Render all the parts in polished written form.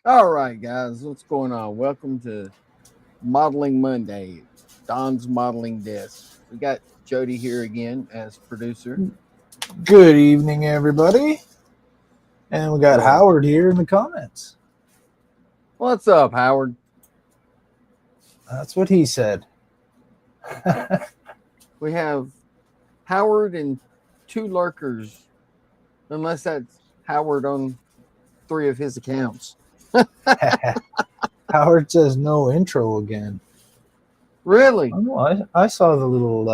All right, guys, what's going on? Welcome to Modeling Monday, Don's Modeling Desk. We got Jody here again as producer. Good evening, everybody. And we got So, Howard here in the comments. what's up, Howard? That's what he said. We have Howard and two lurkers, unless that's Howard on three of his accounts. Howard says no intro again. Really? Oh, I saw the little.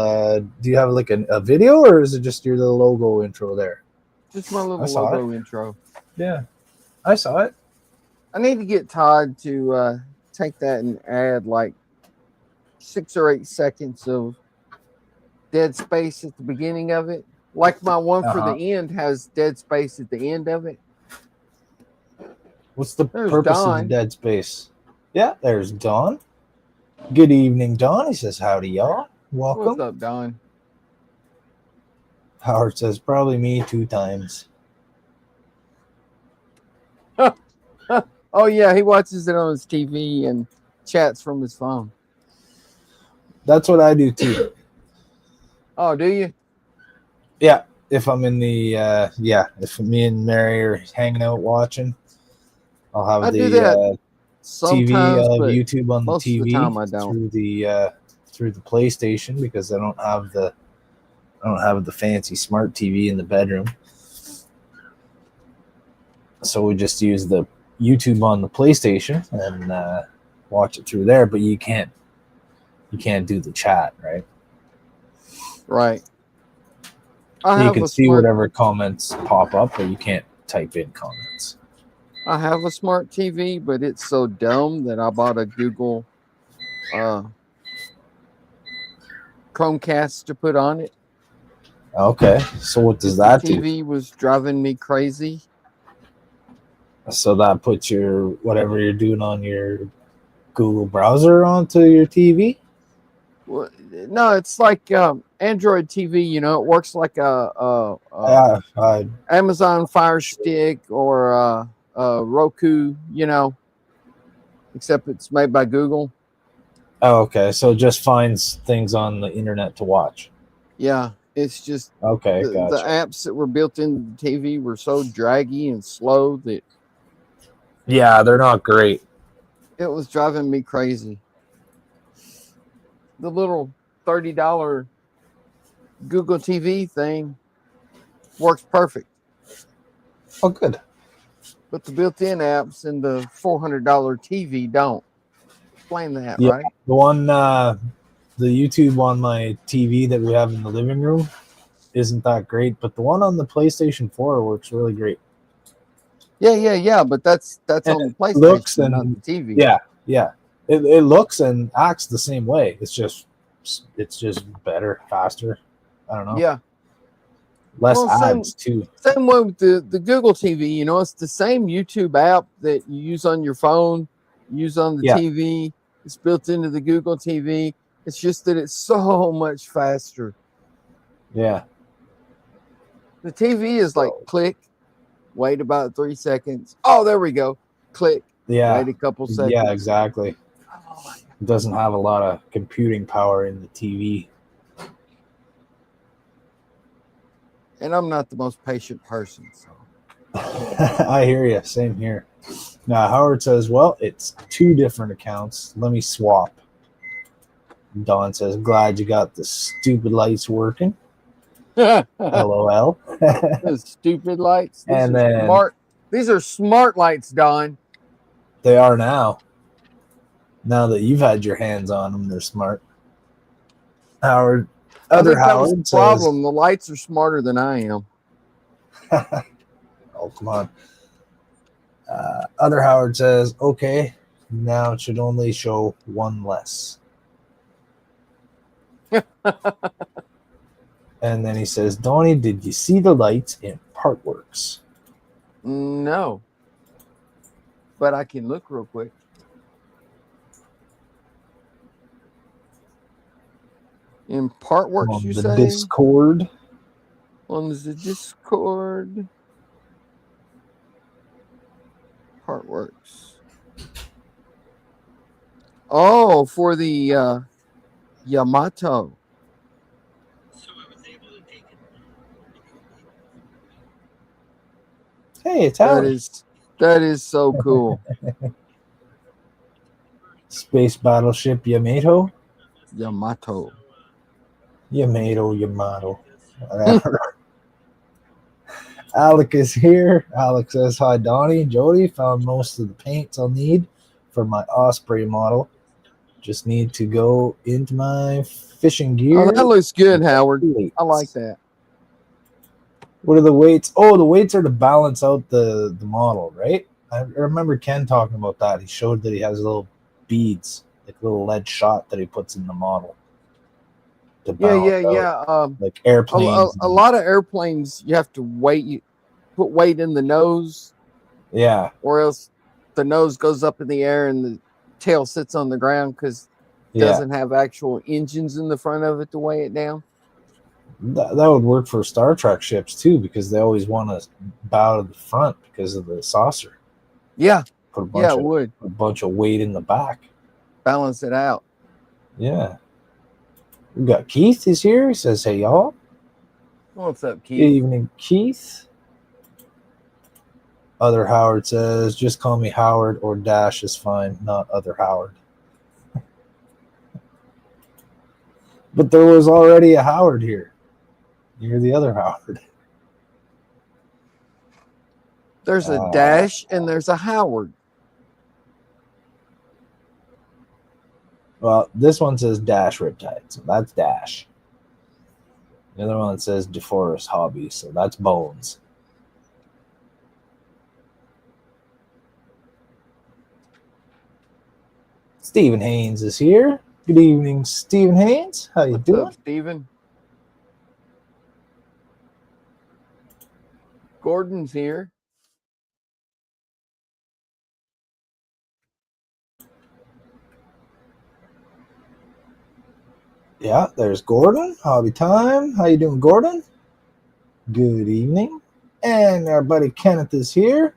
Do you have like a video, or is it just your little logo intro there? Just my little saw logo intro. Yeah, I saw it. I need to get Todd to take that and add like 6 or 8 seconds of dead space at the beginning of it. Like my one for the end has dead space at the end of it. What's the There's purpose of Don. the dead space? Yeah, there's Don. Good evening, Don. He says, howdy, y'all. Welcome. What's up, Don? Howard says, probably me 2 times. Oh, yeah, he watches it on his TV and chats from his phone. That's what I do, too. Oh, do you? Yeah, if I'm in the if me and Mary are hanging out watching, I'll have I the do that TV sometimes, but YouTube on the most TV of the time I don't. through the PlayStation because I don't have the fancy smart TV in the bedroom. So we just use the YouTube on the PlayStation and watch it through there, but you can't do the chat, right? Right. You can see whatever comments pop up, but you can't type in comments. I have a smart TV, but it's so dumb that I bought a Google Chromecast to put on it. Okay, so what does that do? The TV was driving me crazy. So that puts your whatever you're doing on your Google browser onto your TV? Well, no, it's like Android TV. You know, it works like a Amazon Fire Stick or Roku. You know, except it's made by Google. Oh, okay. So it just finds things on the internet to watch. Yeah, it's just okay. The Gotcha. apps that were built into the TV were so draggy and slow that they're not great. It was driving me crazy. The little $30 Google TV thing works perfect. Oh, good. But the built-in apps and the $400 TV don't. Explain that, yeah, right? The one, the YouTube on my TV that we have in the living room isn't that great, but the one on the PlayStation 4 works really great. Yeah. But that's on the PlayStation, not the TV. Yeah. It looks and acts the same way. It's just better, faster. I don't know. Yeah. Less ads too. Same way with the Google TV. You know, it's the same YouTube app that you use on your phone, use on the TV. It's built into the Google TV. It's just that it's so much faster. Yeah. The TV is like click, wait about 3 seconds. Oh, there we go. Click. Yeah. Wait a couple seconds. Yeah, exactly. It doesn't have a lot of computing power in the TV. And I'm not the most patient person, so. I hear you. Same here. Now, Howard says, well, it's 2 different accounts. Let me swap. Don says, glad you got the stupid lights working. LOL. Those stupid lights. These are smart lights, Don. They are now. Now that you've had your hands on them, they're smart. Howard Howard says, problem. The lights are smarter than I am. Oh, come on. Other Howard says, okay, now it should only show 1 less. And then he says, Donnie, did you see the lights in Partworks? No. But I can look real quick. In Partworks, you say? On the Discord. On the Discord. Partworks. Oh, for the Yamato. Hey, it's That Allie. is so cool. Space battleship Yamato. Yamato. Yamato. Whatever. Alec is here. Alec says, hi, Donnie. Jody, found most of the paints I'll need for my Osprey model. Just need to go into my fishing gear. Oh, that looks good, Howard. I like that. What are the weights? Oh, the weights are to balance out the model, right? I remember Ken talking about that. He showed that he has little beads, like little lead shot that he puts in the model. To Yeah. like airplanes. A lot of airplanes, you have to put weight in the nose. Yeah. Or else the nose goes up in the air and the tail sits on the ground because it doesn't have actual engines in the front of it to weigh it down. That would work for Star Trek ships too, because they always want to bow to the front because of the saucer. Yeah. Put a bunch of weight in the back. Balance it out. Yeah. We got Keith is here. He says, hey, y'all. What's up, Keith? Good evening, Keith. Other Howard says, just call me Howard or Dash is fine, not other Howard. But there was already a Howard here. You're the other Howard. There's a Dash and there's a Howard. Well, this one says Dash Riptide, so that's Dash. The other one says DeForest Hobby, so that's Bones. Stephen Haynes is here. Good evening, Stephen Haynes. How you doing? What's up, Stephen? Gordon's here. Yeah, there's Gordon. Hobby time. How you doing, Gordon? Good evening. And our buddy Kenneth is here.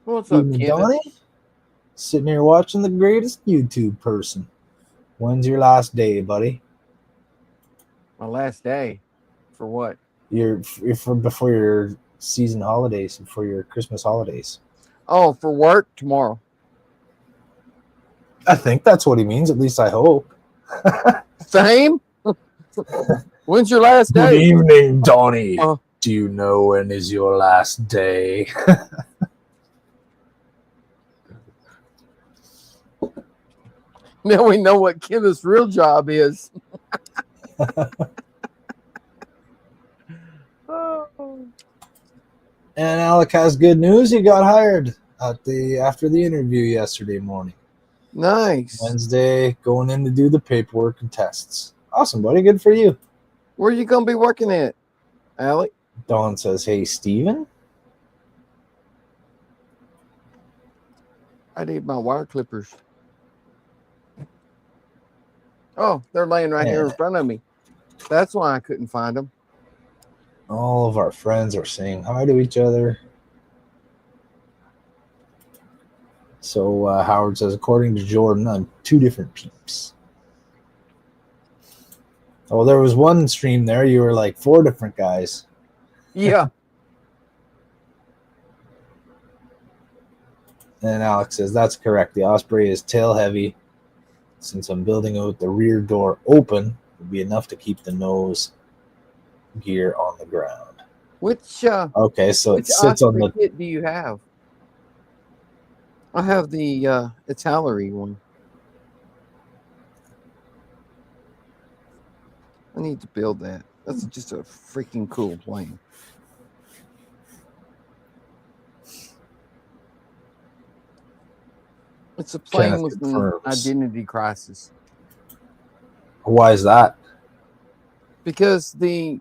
What's up, Kenneth? Donnie? Sitting here watching the greatest YouTube person. When's your last day, buddy? My last day? For what? Before your season holidays, before your Christmas holidays. Oh, for work tomorrow. I think that's what he means. At least I hope. Same. When's your last day? Good evening, Donnie. Do you know when is your last day? Now we know what Kenneth's real job is. And Alec has good news. He got hired after the interview yesterday morning. Nice. Wednesday, going in to do the paperwork and tests. Awesome, buddy. Good for you. Where are you going to be working at, Alec? Dawn says, hey, Steven. I need my wire clippers. Oh, they're laying right here in front of me. That's why I couldn't find them. All of our friends are saying hi to each other. So Howard says, according to Jordan, I'm two different peeps. Oh, there was one stream there. You were like four different guys. Yeah. And Alex says, that's correct. The Osprey is tail heavy. Since I'm building out the rear door open, it'll be enough to keep the nose gear on the ground. Okay, so it sits on the kit do you have? I have the Italeri one. I need to build that. That's just a freaking cool plane. It's a plane with an identity crisis. Why is that? Because the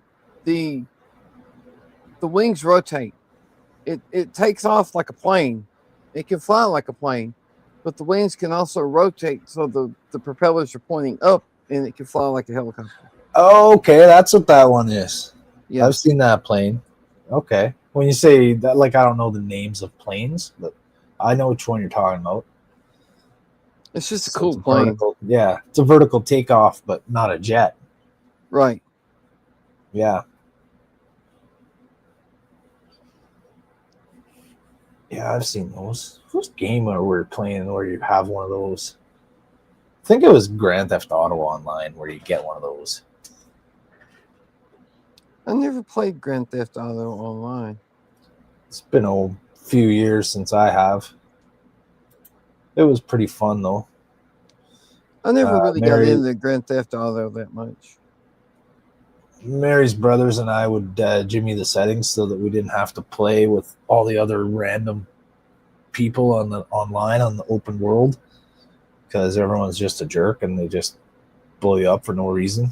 wings rotate. It takes off like a plane. It can fly like a plane, but the wings can also rotate, so the propellers are pointing up, and it can fly like a helicopter. Oh, okay, that's what that one is. Yeah, I've seen that plane. Okay, when you say that, like, I don't know the names of planes, but I know which one you're talking about. It's just a So cool it's plane. vertical, yeah, it's a vertical takeoff, but not a jet. Right. Yeah. Yeah, I've seen those. First game where we're playing where you have one of those. I think it was Grand Theft Auto Online where you get one of those. I never played Grand Theft Auto Online. It's been a few years since I have. It was pretty fun though. I never really got into Grand Theft Auto that much. Mary's brothers and I would jimmy the settings so that we didn't have to play with all the other random people on the online on the open world, because everyone's just a jerk and they just blow you up for no reason.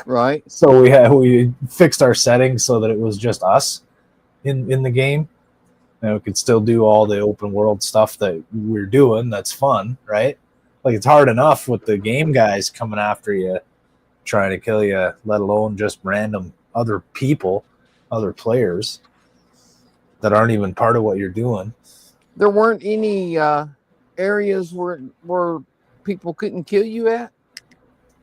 Right. So we fixed our settings so that it was just us in the game, and we could still do all the open world stuff that we're doing. That's fun, right? Like, it's hard enough with the game guys coming after you, trying to kill you, let alone just random other people, other players that aren't even part of what you're doing. There weren't any areas where people couldn't kill you at?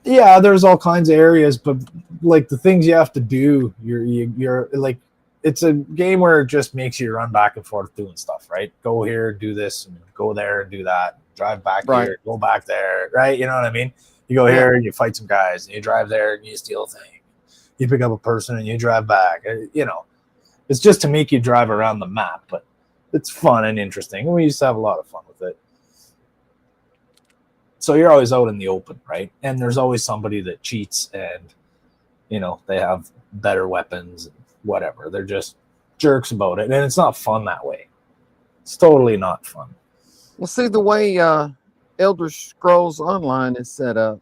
Yeah, there's all kinds of areas, but like the things you have to do, you're like, it's a game where it just makes you run back and forth doing stuff, right? Go here, do this, and go there and do that. Drive back here, go back there, right? You know what I mean? You go here and you fight some guys, and you drive there and you steal a thing. You pick up a person and you drive back. You know, it's just to make you drive around the map, but it's fun and interesting. We used to have a lot of fun with it. So you're always out in the open, right? And there's always somebody that cheats, and you know, they have better weapons and whatever. They're just jerks about it, and it's not fun that way. It's totally not fun. Well, see, the way Elder Scrolls Online is set up,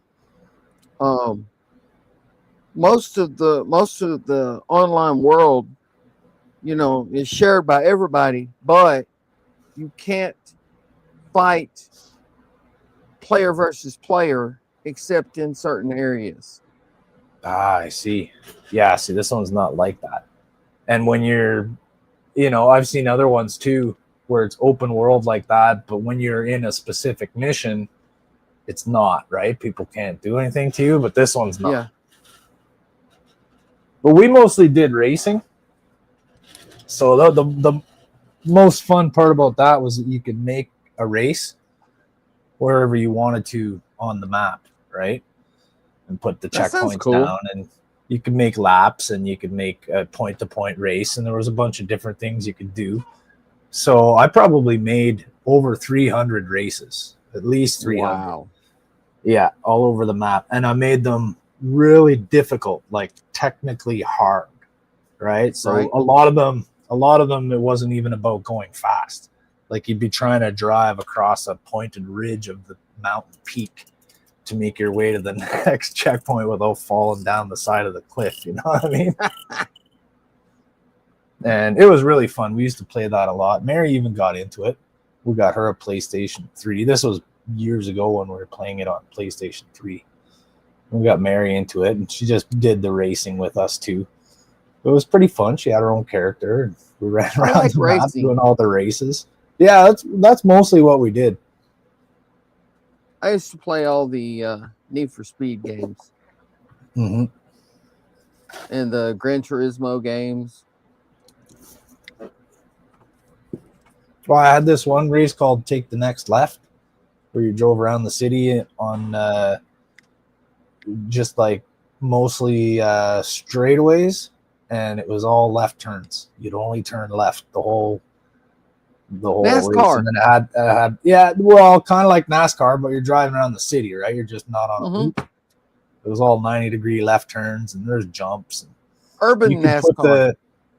most of the online world, you know, is shared by everybody, but you can't fight player versus player except in certain areas. Ah, I see. Yeah, see, this one's not like that. And when you're, you know, I've seen other ones too where it's open world like that, but when you're in a specific mission, it's not, right? People can't do anything to you, but this one's not. Yeah. But we mostly did racing. So the most fun part about that was that you could make a race wherever you wanted to on the map, right? And put the checkpoints down, and you could make laps, and you could make a point-to-point race, and there was a bunch of different things you could do. So I probably made over 300 races, at least 300. Wow. Yeah, all over the map. And I made them really difficult, like technically hard, right? So a lot of them, it wasn't even about going fast. Like, you'd be trying to drive across a pointed ridge of the mountain peak to make your way to the next checkpoint without falling down the side of the cliff. You know what I mean? And it was really fun. We used to play that a lot. Mary even got into it. We got her a PlayStation 3. This was years ago when we were playing it on PlayStation 3. We got Mary into it, and she just did the racing with us too. It was pretty fun. She had her own character, and we ran around the map doing all the races. Yeah, that's mostly what we did. I used to play all the Need for Speed games. Mm-hmm. And the Gran Turismo games. Well, I had this one race called Take the Next Left, where you drove around the city on just like mostly straightaways, and it was all left turns. You'd only turn left the whole NASCAR. Race. And then it had yeah, well, kind of like NASCAR, but you're driving around the city, right? You're just not on a loop. It was all 90-degree left turns, and there's jumps. And urban NASCAR.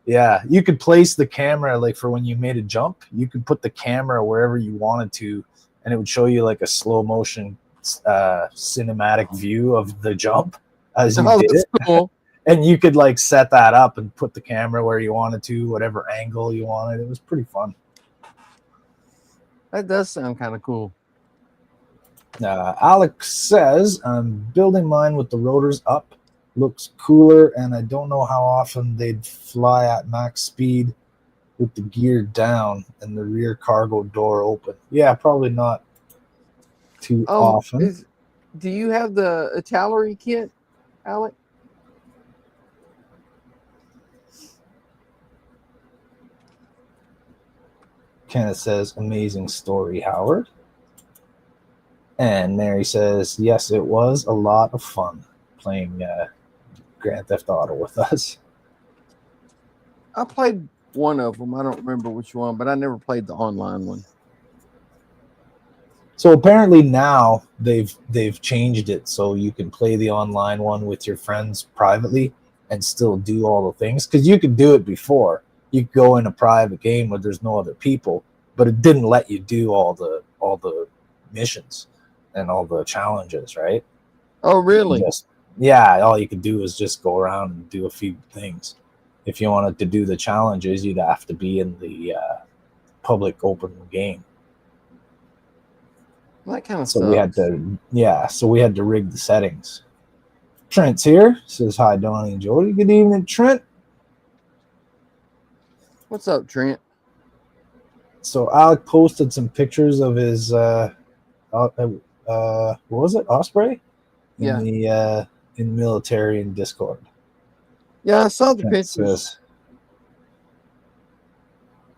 You could place the camera, like for when you made a jump, you could put the camera wherever you wanted to, and it would show you like a slow motion cinematic view of the jump as you did it. Cool. And you could like set that up and put the camera where you wanted to, whatever angle you wanted. It was pretty fun. That does sound kind of cool. Alex says, I'm building mine with the rotors up. Looks cooler, and I don't know how often they'd fly at max speed with the gear down and the rear cargo door open. Yeah, probably not. too often. Do you have the Italeri kit, Alec? Kenneth says, amazing story, Howard. And Mary says, yes, it was a lot of fun playing Grand Theft Auto with us. I played one of them. I don't remember which one, but I never played the online one. So apparently now they've changed it so you can play the online one with your friends privately and still do all the things. Because you could do it before. You could go in a private game where there's no other people, but it didn't let you do all the missions and all the challenges, right? Oh, really? All you could do is just go around and do a few things. If you wanted to do the challenges, you'd have to be in the public open game. That kind of so sucks. We had to rig the settings. Trent's here. Says hi, Donnie and Jody. Good evening, Trent. What's up, Trent? So Alec posted some pictures of his what was it? Osprey? In the military in Discord. Yeah, I saw the Trent pictures. Says,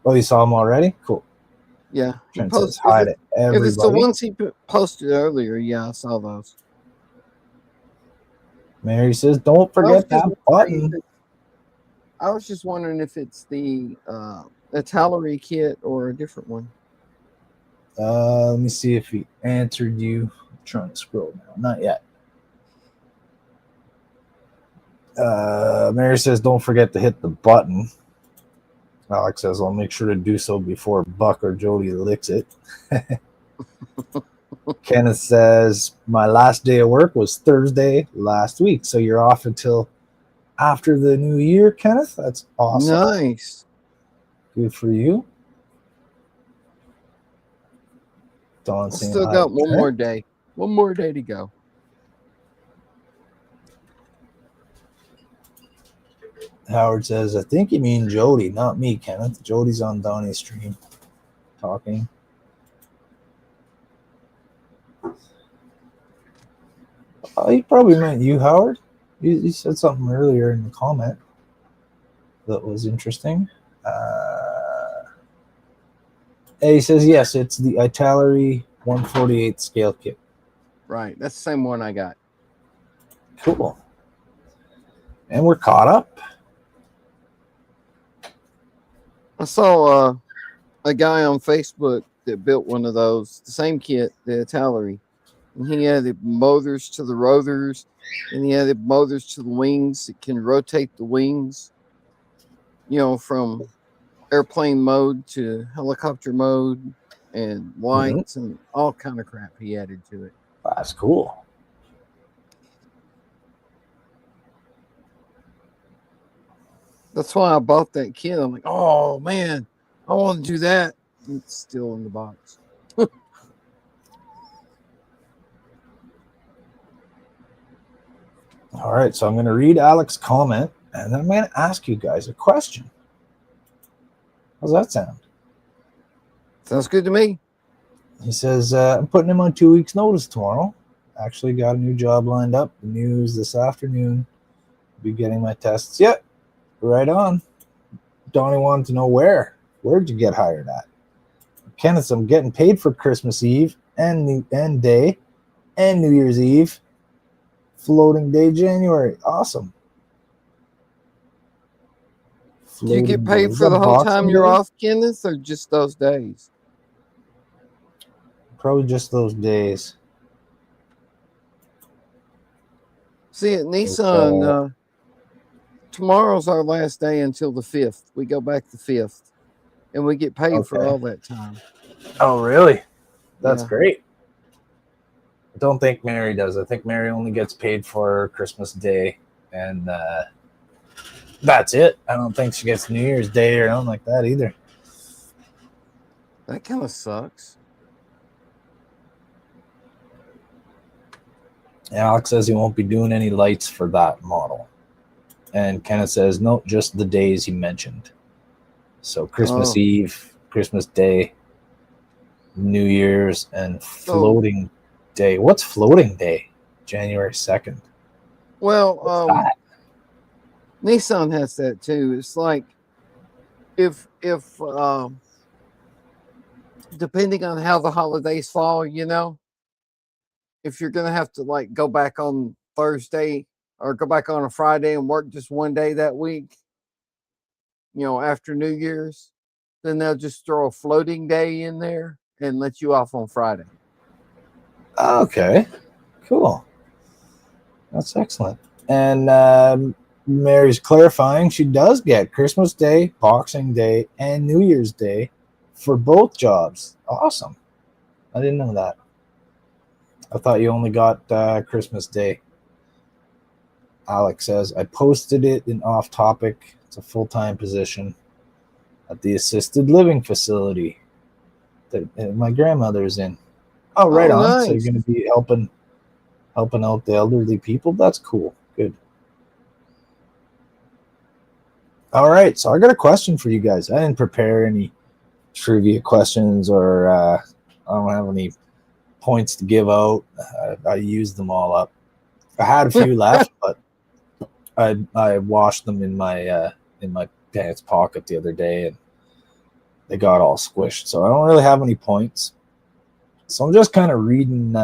oh, you saw them already? Cool. Yeah. Trent says hi to everybody. If it's the ones he posted earlier, yeah, I saw those. Mary says, don't forget that button. I was just wondering if it's the Italeri kit or a different one. Let me see if he answered you. I'm trying to scroll now. Not yet. Mary says, don't forget to hit the button. Alex says, I'll make sure to do so before Buck or Jody licks it. Kenneth says, my last day of work was Thursday last week. So you're off until after the new year, Kenneth? That's awesome. Nice. Good for you. Dawn saying, still got one more day. One more day to go. Howard says, I think you mean Jody, not me, Kenneth. Jody's on Donnie's stream talking. He probably meant you, Howard. You said something earlier in the comment that was interesting. He says, yes, it's the Italeri 148 scale kit. Right. That's the same one I got. Cool. And we're caught up. I saw a guy on Facebook that built one of those, the same kit, the Italeri. And he had the motors to the rotors, and he had the motors to the wings. It can rotate the wings, from airplane mode to helicopter mode, and lights and all kind of crap he added to it. That's cool. That's why I bought that kit. I'm like, oh man, I want to do that. It's still in the box. All right, so I'm going to read Alex's comment, and then I'm going to ask you guys a question. How's that sound? Sounds good to me. He says, I'm putting him on 2 weeks' notice tomorrow. Actually got a new job lined up. The news this afternoon. Be getting my tests. Yep, right on. Donnie wanted to know where. Where'd you get hired at? Kenneth, I'm getting paid for Christmas Eve and day and New Year's Eve. Floating day January. Awesome. Do you get paid for the whole time you're off, Kenneth, or just those days? Probably just those days. See, at Nissan, tomorrow's our last day until the 5th. We go back the 5th, and we get paid for all that time. Oh, really? That's great. I don't think Mary does. I think Mary only gets paid for Christmas Day, and that's it. I don't think she gets New Year's Day or anything like that either. That kind of sucks. Alex says he won't be doing any lights for that model. And Kenneth says, no, just the days he mentioned. So Christmas Eve, Christmas Day, New Year's, and floating day. What's floating day? January 2nd. Well, Nissan has that too. It's like if depending on how the holidays fall, if you're gonna have to like go back on Thursday or go back on a Friday and work just one day that week, after New Year's, then they'll just throw a floating day in there and let you off on Friday. Okay, cool. That's excellent. And Mary's clarifying she does get Christmas Day, Boxing Day, and New Year's Day for both jobs. Awesome. I didn't know that. I thought you only got Christmas Day. Alex says, I posted it in Off Topic. It's a full-time position at the assisted living facility that my grandmother's in. Oh, right on. Nice. So you're going to be helping out the elderly people? That's cool. Good. All right. So I got a question for you guys. I didn't prepare any trivia questions or I don't have any points to give out. I used them all up. I had a few left, but I washed them in my pants pocket the other day, and they got all squished. So I don't really have any points. So I'm just kind of reading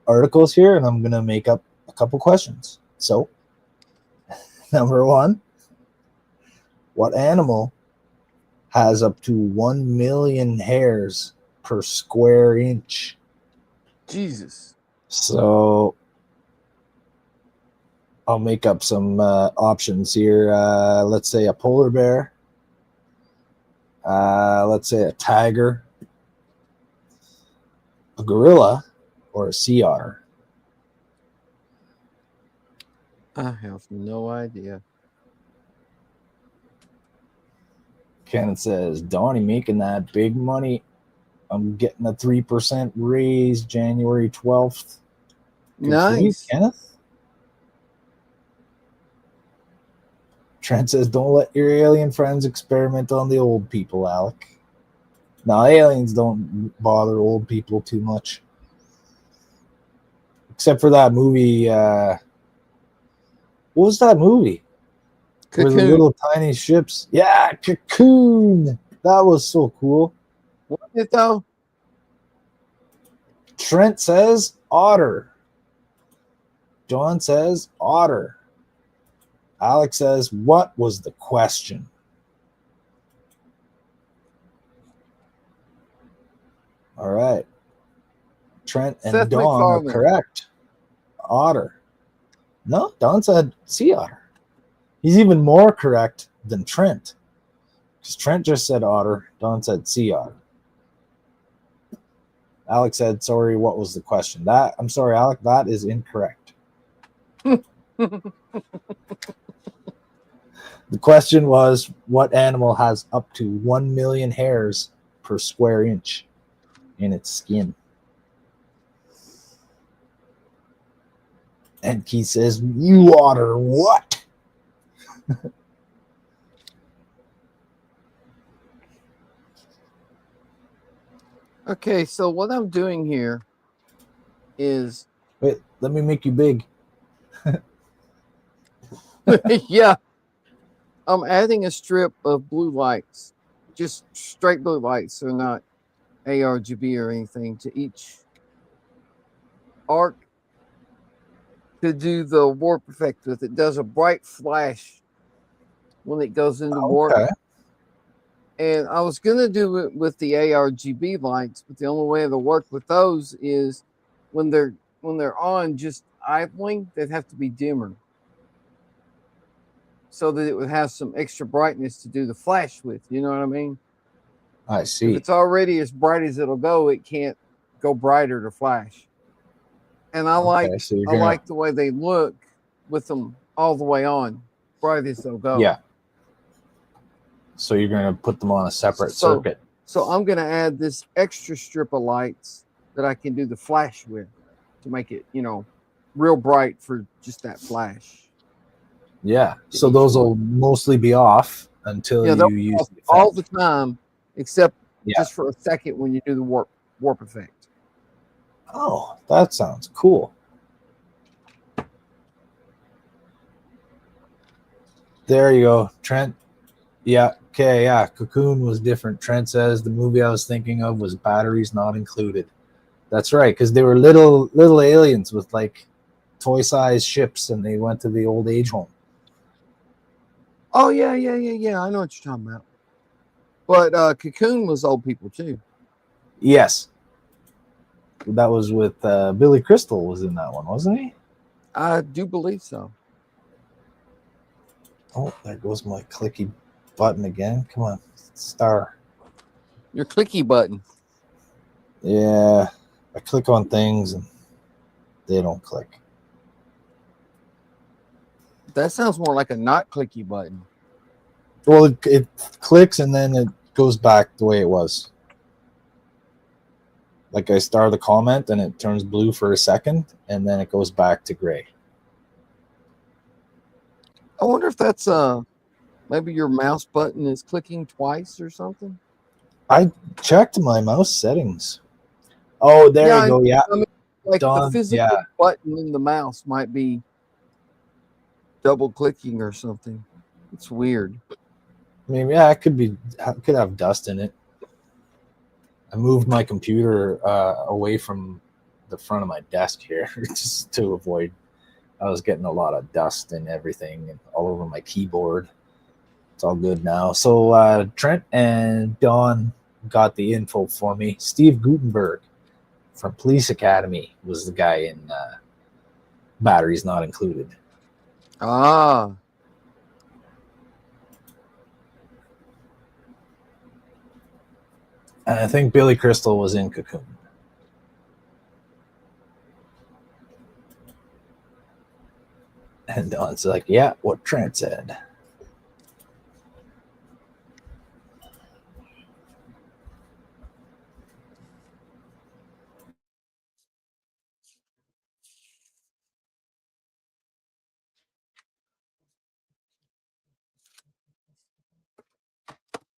articles here, and I'm gonna make up a couple questions. So, number one, what animal has up to 1 million hairs per square inch? Jesus. So I'll make up some options here. Let's say a polar bear. Let's say a tiger, a gorilla, or a sea otter. I have no idea. Kenneth says, Donnie making that big money. I'm getting a 3% raise January 12th. Good nice. For you, Kenneth. Trent says, don't let your alien friends experiment on the old people, Alec. No, aliens don't bother old people too much. Except for that movie. What was that movie? Cocoon. Where the little tiny ships. Yeah, Cocoon. That was so cool. What is it though? Trent says otter. John says otter. Alex says, what was the question? All right. Trent and Seth Dawn MacFarlane. are correct. Otter. No, Dawn said sea otter. He's even more correct than Trent. Because Trent just said otter. Dawn said sea otter. Alex said, sorry, what was the question? I'm sorry, Alec, that is incorrect. The question was, what animal has up to 1 million hairs per square inch in its skin? And Keith says, you otter what? Okay, so what I'm doing here is... Wait, let me make you big. Yeah. I'm adding a strip of blue lights, just straight blue lights, so not ARGB or anything, to each arc to do the warp effect with. It does a bright flash when it goes into warp. And I was going to do it with the ARGB lights, but the only way it'll work with those is when they're on just idling, they'd have to be dimmer, so that it would have some extra brightness to do the flash with. You know what I mean? I see. If it's already as bright as it'll go, it can't go brighter to flash. And I like the way they look with them all the way on, bright as they'll go. Yeah. So you're going to put them on a separate circuit. So I'm going to add this extra strip of lights that I can do the flash with to make it, real bright for just that flash. Yeah. So those will mostly be off until you use the effect. All the time, except just for a second when you do the warp effect. Oh, that sounds cool. There you go, Trent. Yeah, okay, yeah. Cocoon was different. Trent says the movie I was thinking of was Batteries Not Included. That's right, because they were little aliens with like toy-sized ships, and they went to the old age home. Oh yeah. I know what you're talking about. But Cocoon was old people too. Yes, that was with Billy Crystal was in that one, wasn't he? I do believe so. Oh, there goes my clicky button again. Come on, star. Your clicky button. Yeah, I click on things and they don't click. That sounds more like a not clicky button. Well, it clicks and then it goes back the way it was. Like I star the comment and it turns blue for a second and then it goes back to gray. I wonder if that's maybe your mouse button is clicking twice or something. I checked my mouse settings. Oh, there you go. Yeah. I mean, like Done. the physical button in the mouse might be double clicking or something. It's weird. I mean, yeah, it could have dust in it. I moved my computer away from the front of my desk here just to avoid. I was getting a lot of dust and everything and all over my keyboard. It's all good now. So Trent and Dawn got the info for me. Steve Gutenberg from Police Academy was the guy in Batteries Not Included. Ah. And I think Billy Crystal was in Cocoon. And Dawn's like, yeah, what Trent said.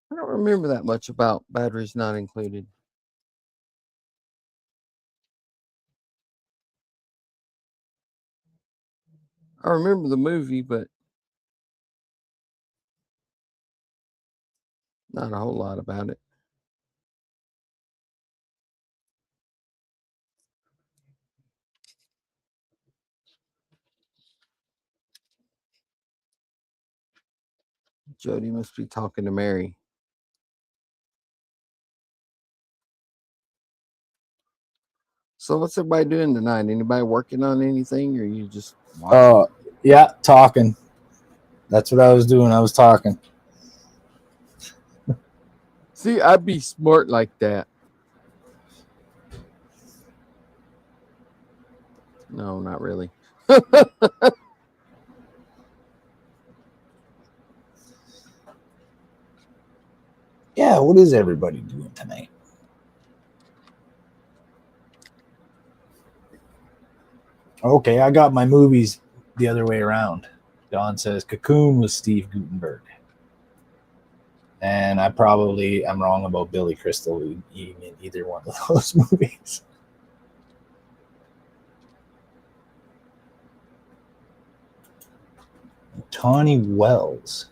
I don't remember that much about Batteries Not Included. I remember the movie, but not a whole lot about it. Jody must be talking to Mary. So what's everybody doing tonight? Anybody working on anything, or you just watching? Yeah, talking. That's what I was doing. I was talking. See, I'd be smart like that. No, not really. Yeah, what is everybody doing tonight? Okay, I got my movies the other way around. Don says Cocoon was Steve Gutenberg. And I'm wrong about Billy Crystal being in either one of those movies. Tawny Wells.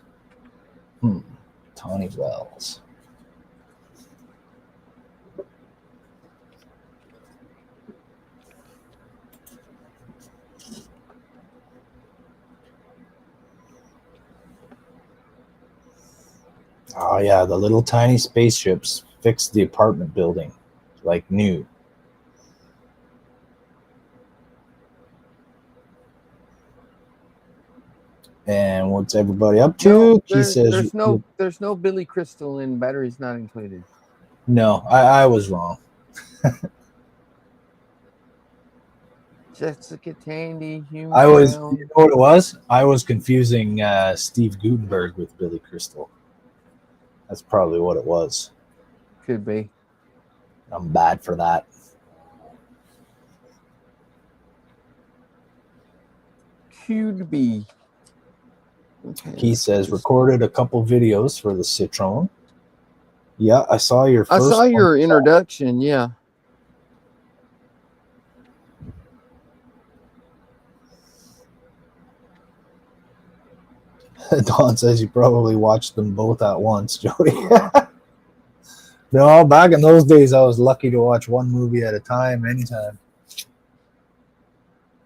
Tawny Wells. Oh yeah, the little tiny spaceships fixed the apartment building like new. And what's everybody up to? He says there's no Billy Crystal in Batteries Not Included. No, I was wrong. Jessica Tandy, Hume. You know what it was? I was confusing Steve Gutenberg with Billy Crystal. That's probably what it was. Could be. I'm bad for that. Could be. Okay, he says recorded a couple videos for the Citron. Yeah, I saw your first. I saw your introduction. Yeah. Don says you probably watched them both at once, Jody. No, back in those days, I was lucky to watch one movie at a time, anytime.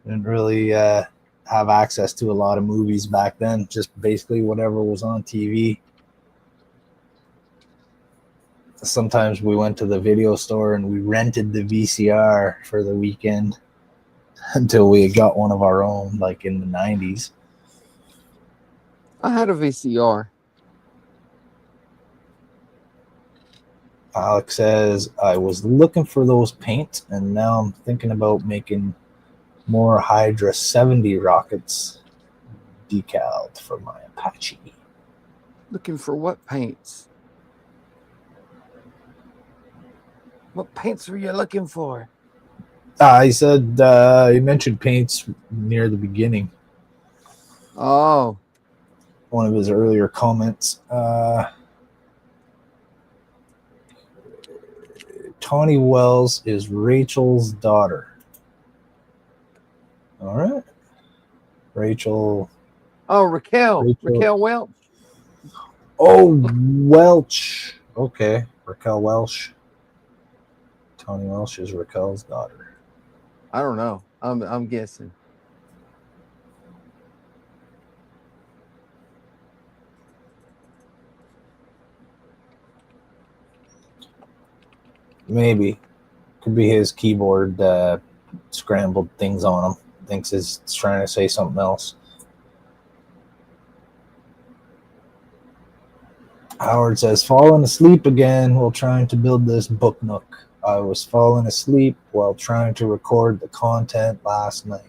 Didn't really have access to a lot of movies back then. Just basically whatever was on TV. Sometimes we went to the video store and we rented the VCR for the weekend until we got one of our own, like in the 90s. I had a VCR. Alex says, I was looking for those paints, and now I'm thinking about making more Hydra 70 rockets decaled for my Apache. Looking for what paints? What paints were you looking for? He said he mentioned paints near the beginning. Oh. One of his earlier comments. Tawny Wells is Rachel's daughter. All right. Rachel. Oh, Raquel Welch. Oh, Welch. Okay. Raquel Welch. Tawny Welch is Raquel's daughter. I don't know. I'm guessing. Maybe. Could be his keyboard scrambled things on him. Thinks it's trying to say something else. Howard says, falling asleep again while trying to build this book nook. I was falling asleep while trying to record the content last night.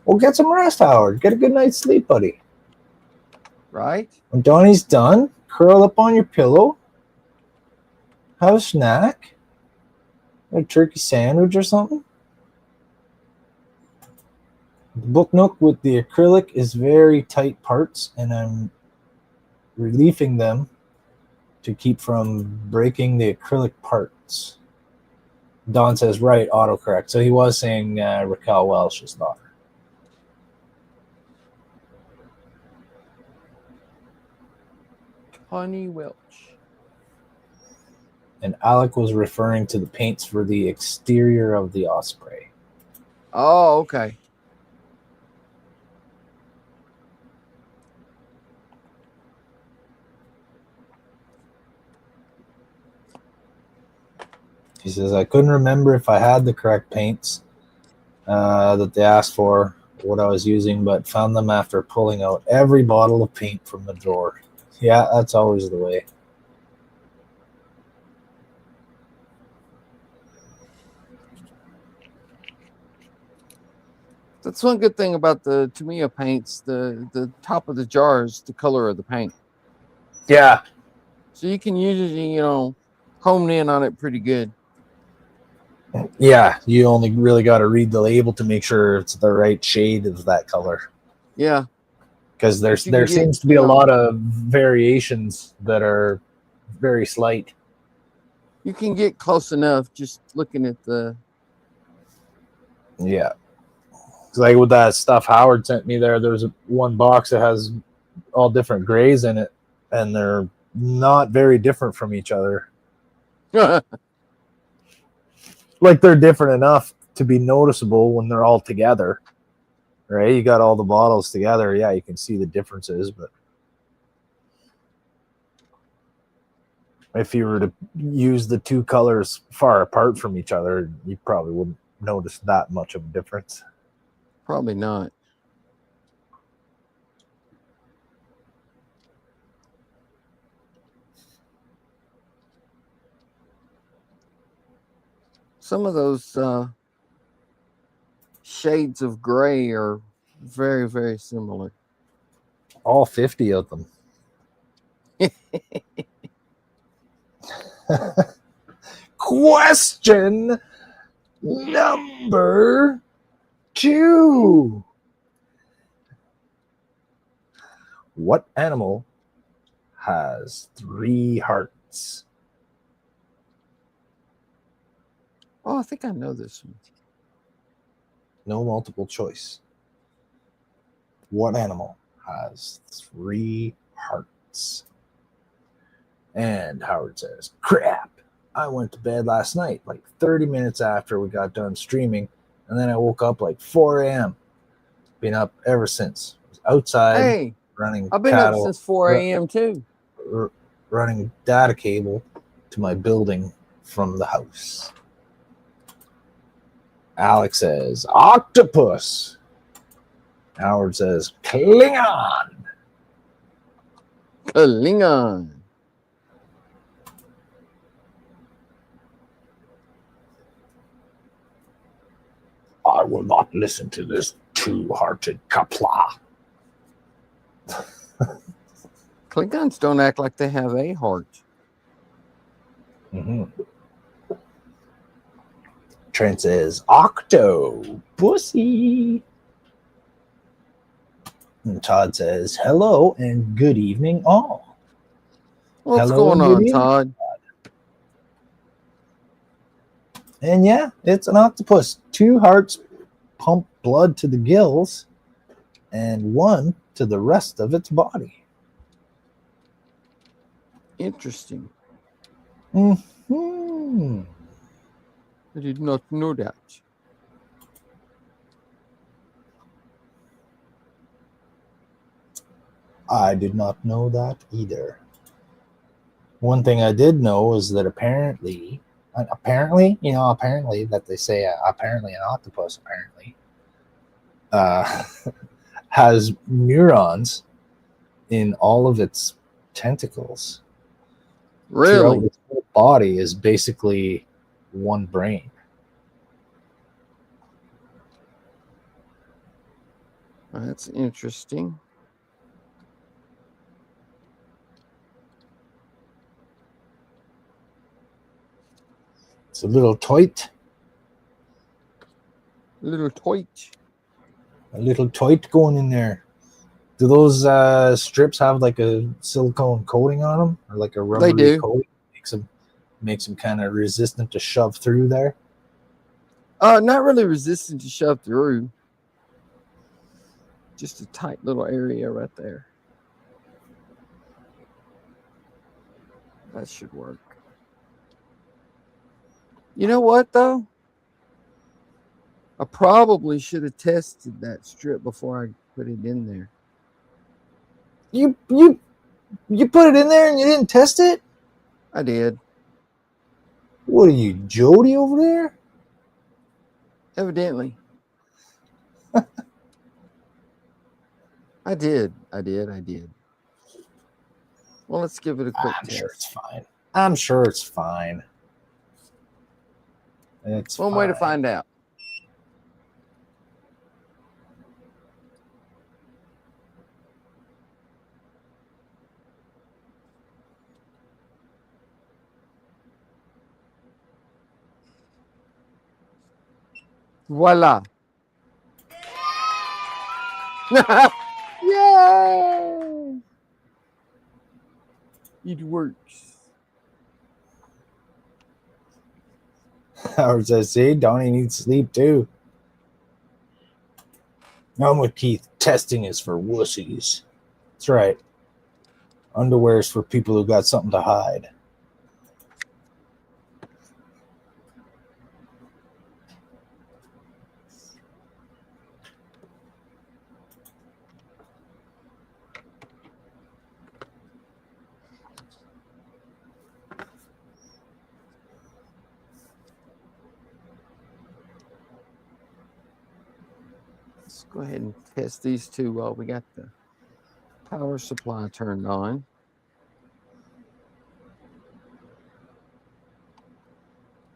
Well, get some rest, Howard. Get a good night's sleep, buddy. Right? When Donnie's done, curl up on your pillow. Have a snack. A turkey sandwich or something. The book nook with the acrylic is very tight parts, and I'm reliefing them to keep from breaking the acrylic parts. Don says, right, autocorrect. So he was saying Raquel Welch's daughter. Tawny Welch. And Alec was referring to the paints for the exterior of the Osprey. Oh, okay. He says, I couldn't remember if I had the correct paints that they asked for, what I was using, but found them after pulling out every bottle of paint from the drawer. Yeah, that's always the way. That's one good thing about the Tamiya paints. The top of the jar is the color of the paint. Yeah. So you can usually, hone in on it pretty good. Yeah, you only really got to read the label to make sure it's the right shade of that color. Yeah. Because there seems to be a lot of variations that are very slight. You can get close enough just looking at the... Yeah. Like with that stuff Howard sent me there's one box that has all different grays in it, and they're not very different from each other. Like they're different enough to be noticeable when they're all together, right? You got all the bottles together. Yeah, you can see the differences, but if you were to use the two colors far apart from each other, you probably wouldn't notice that much of a difference. Probably not. Some of those shades of gray are very, very similar. All 50 of them. Question number 2. What animal has 3 hearts? Oh, I think I know this one. No multiple choice. What animal has 3 hearts. And Howard says, crap, I went to bed last night, like 30 minutes after we got done streaming, and then I woke up like 4 a.m. Been up ever since. I was outside running I've been cattle, up since 4 a.m. too. Running data cable to my building from the house. Alex says, octopus. Howard says, Klingon. Klingon. I will not listen to this two-hearted kapla. Klingons don't act like they have a heart. Mm-hmm. Trent says, octo pussy. And Todd says, hello and good evening all. What's going on, Todd? And yeah, it's an octopus. 2 hearts pump blood to the gills and 1 to the rest of its body. Interesting. Mm-hmm. I did not know that. I did not know that either. One thing I did know is that apparently that they say apparently an octopus has neurons in all of its tentacles. Really? Throughout its whole body is basically one brain. That's interesting. It's a little toit. A little toit. A little toit going in there. Do those strips have like a silicone coating on them, or like a rubbery coating? Makes them kind of resistant to shove through there. Not really resistant to shove through. Just a tight little area right there. That should work. You know what though? I probably should have tested that strip before I put it in there. You put it in there and you didn't test it? I did. What are you, Jody over there? Evidently. I did. Well, let's give it a quick test. I'm sure it's fine. It's one way to find out. Voila. Yay! It works. Howard says, see, Donnie needs sleep too. I'm with Keith. Testing is for wussies. That's right. Underwear is for people who got something to hide. Let's go ahead and test these two while we got the power supply turned on.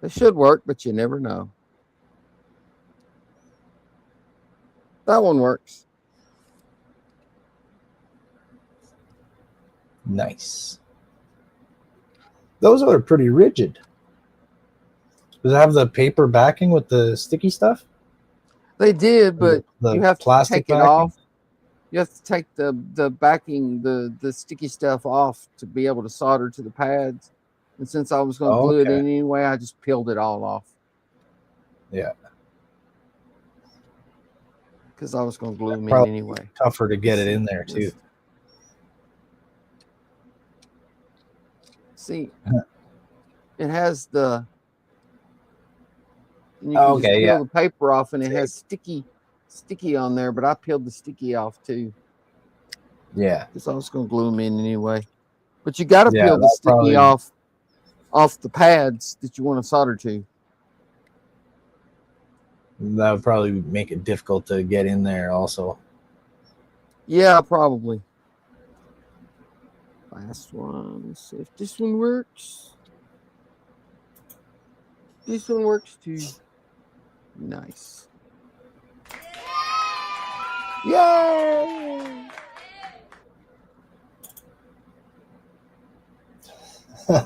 They should work, but you never know. That one works. Nice. Those are pretty rigid. Does it have the paper backing with the sticky stuff? They did, but you have to take it off. You have to take the backing, the sticky stuff off to be able to solder to the pads. And since I was going to glue it in anyway, I just peeled it all off. Yeah. because I was going to glue them in Probably anyway. tougher to get it in there too. See, it has the. And you can just peel the paper off, and it has sticky on there. But I peeled the sticky off too. Yeah, because I was going to glue them in anyway. But you got to peel the sticky probably off the pads that you want to solder to. That would probably make it difficult to get in there also. Yeah, probably. Last one. Let's see if this one works. This one works too. Nice. Yay!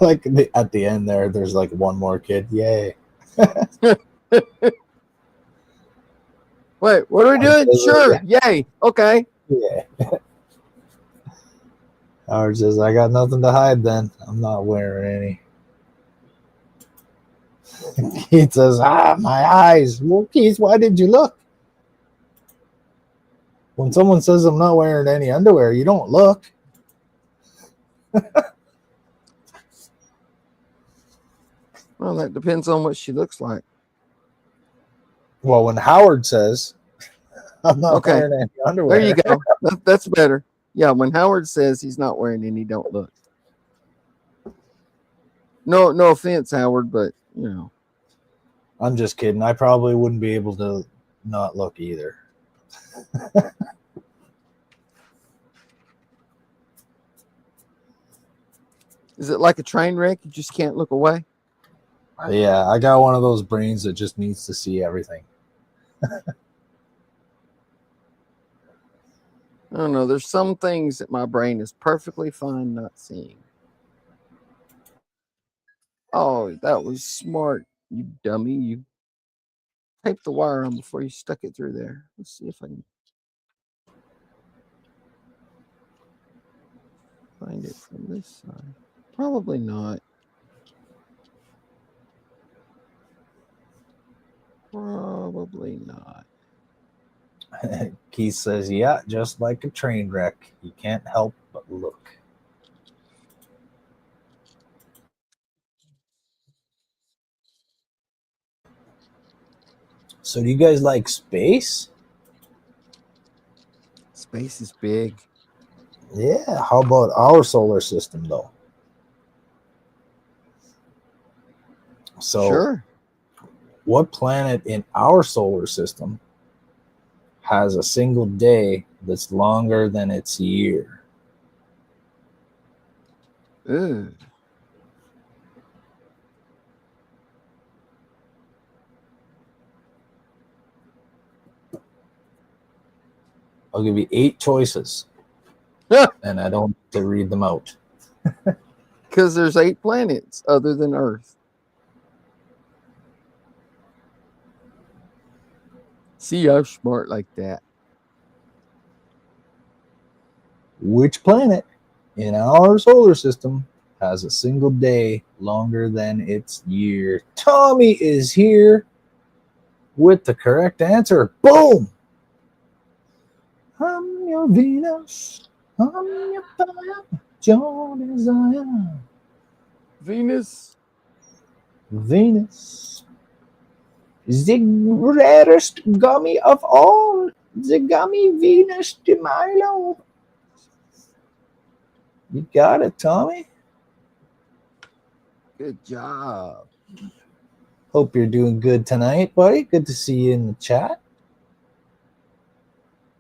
Like at the end there's like one more kid. Yay. Wait, what are we doing? Sure. Yay. Okay. Yeah. Howard says, I got nothing to hide then. I'm not wearing any. Keith says, my eyes. Well, Keith, why did you look? When someone says I'm not wearing any underwear, you don't look. Well, that depends on what she looks like. Well, when Howard says I'm not wearing any underwear. There you go. That's better. Yeah, when Howard says he's not wearing any, don't look. No offense, Howard, but you know. I'm just kidding. I probably wouldn't be able to not look either. Is it like a train wreck? You just can't look away? Yeah, I got one of those brains that just needs to see everything. I don't know. There's some things that my brain is perfectly fine not seeing. Oh, that was smart, you dummy. You taped the wire on before you stuck it through there. Let's see if I can find it from this side. Probably not. Probably not. Keith says, yeah, just like a train wreck. You can't help but look. So do you guys like space? Space is big. Yeah. How about our solar system, though? So sure. What planet in our solar system has a single day that's longer than its year? Ugh. I'll give you 8 choices. And I don't have to read them out. Because there's 8 planets other than Earth. See, I'm smart like that. Which planet in our solar system has a single day longer than its year? Tommy is here with the correct answer. Boom! I'm your Venus. I'm your fire. Your desire. Venus. Venus. The rarest gummy of all. The gummy Venus de Milo. You got it, Tommy. Good job. Hope you're doing good tonight, buddy. Good to see you in the chat.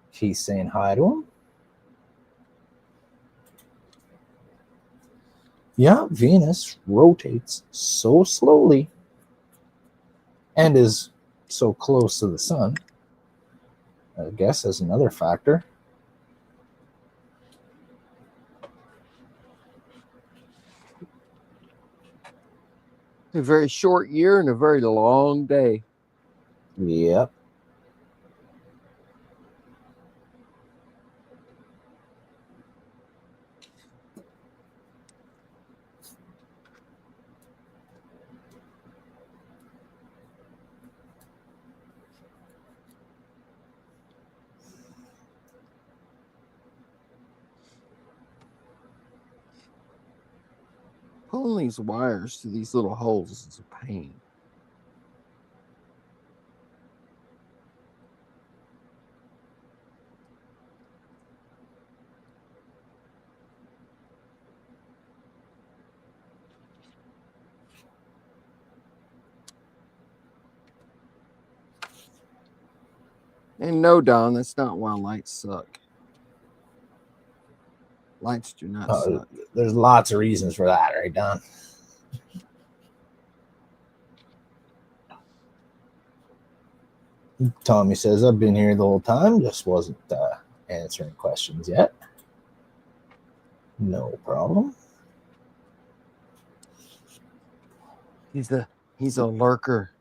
He's saying hi to him. Yeah, Venus rotates so slowly and is so close to the sun. I guess is another factor. A very short year and a very long day. Yep. Pulling these wires to these little holes is a pain. And no, Don, that's not why lights suck. Lights do not suck. There's lots of reasons for that, right, Don? Tommy says, I've been here the whole time, just wasn't answering questions yet. No problem. He's a lurker.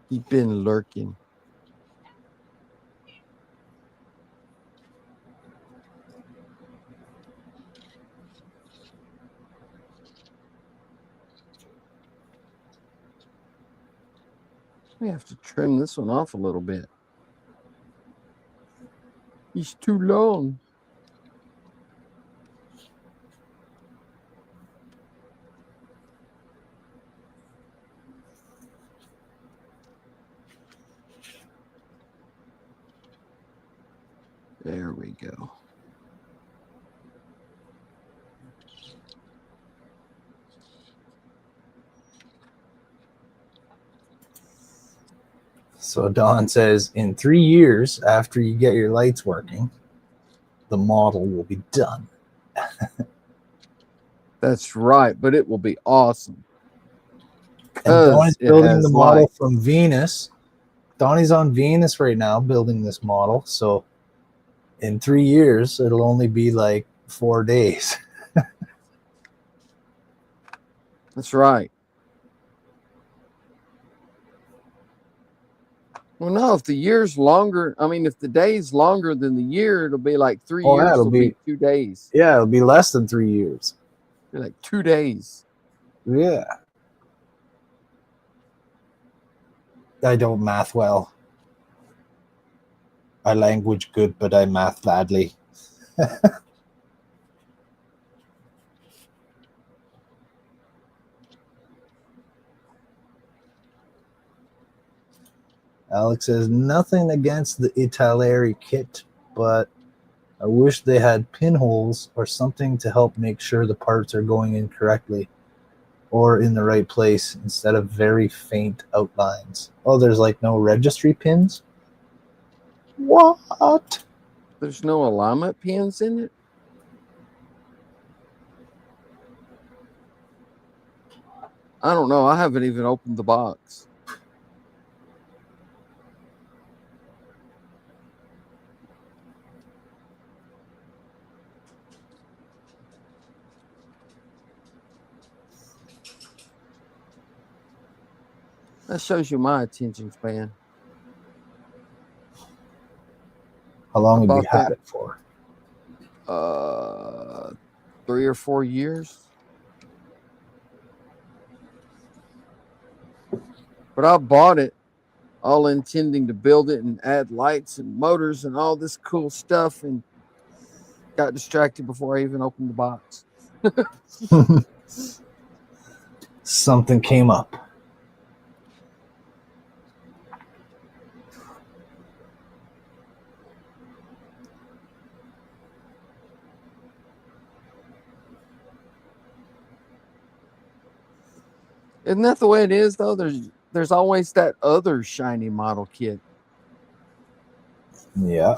He's been lurking. We have to trim this one off a little bit. He's too long. There we go. So Don says, in 3 years after you get your lights working, the model will be done. That's right, but it will be awesome. And Donnie's building the model from Venus. Donnie's on Venus right now building this model. So in 3 years, it'll only be like 4 days. That's right. Well, no, if the year's longer, I mean, if the day's longer than the year, it'll be like 3 years. Yeah, it'll be 2 days. Yeah, it'll be less than 3 years. It'll be like 2 days. Yeah. I don't math well. I language good, but I math badly. Alex says, nothing against the Italeri kit, but I wish they had pinholes or something to help make sure the parts are going in correctly or in the right place instead of very faint outlines. Oh, there's like no registry pins? What? There's no alignment pins in it? I don't know. I haven't even opened the box. That shows you my attention span. How long have you had it for? 3 or 4 years. But I bought it all intending to build it and add lights and motors and all this cool stuff, and got distracted before I even opened the box. Something came up. Isn't that the way it is, though? There's always that other shiny model kit. Yeah.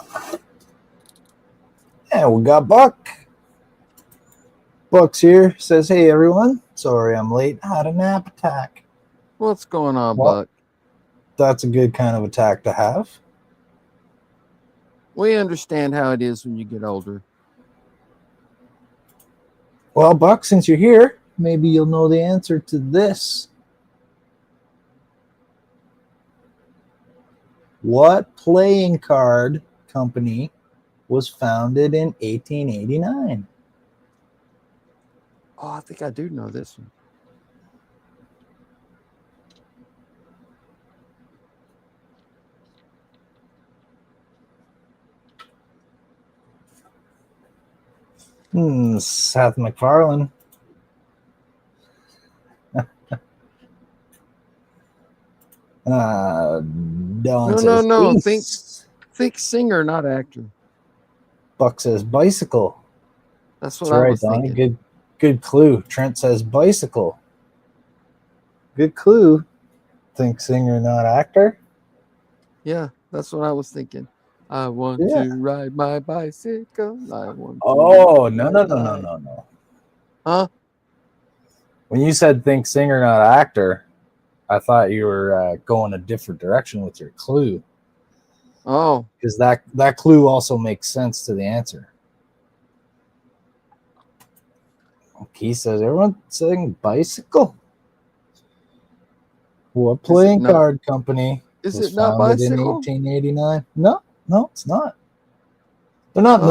Yeah, we got Buck. Buck's here. Says, hey, everyone. Sorry I'm late. I had a nap attack. What's going on, Buck? That's a good kind of attack to have. We understand how it is when you get older. Well, Buck, since you're here, maybe you'll know the answer to this. What playing card company was founded in 1889? Oh, I think I do know this one. Seth MacFarlane. Don No, says no. Ace. Think singer, not actor. Buck says bicycle. That's what That's I right, was Donnie. thinking. Good clue. Trent says bicycle. Good clue. Think singer, not actor. Yeah, that's what I was thinking. I want to ride my bicycle. I want to. Oh, no. Huh? When you said think singer, not actor, I thought you were going a different direction with your clue. Oh. Because that clue also makes sense to the answer. He says, everyone saying bicycle? What playing card company was founded in 1889? No, it's not. They're not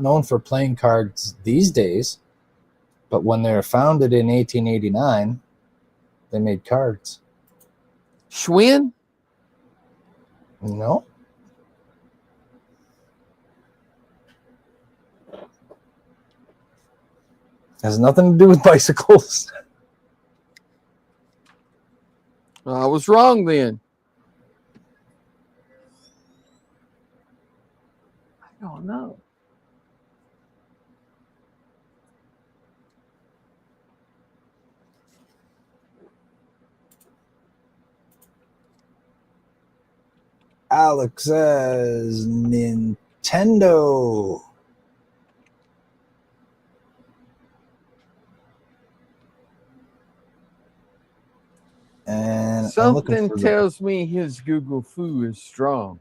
known for playing cards these days. But when they were founded in 1889, they made cards. Schwinn? No. Has nothing to do with bicycles. I was wrong then. I don't know. Alex says Nintendo. And something tells me his Google Foo is strong.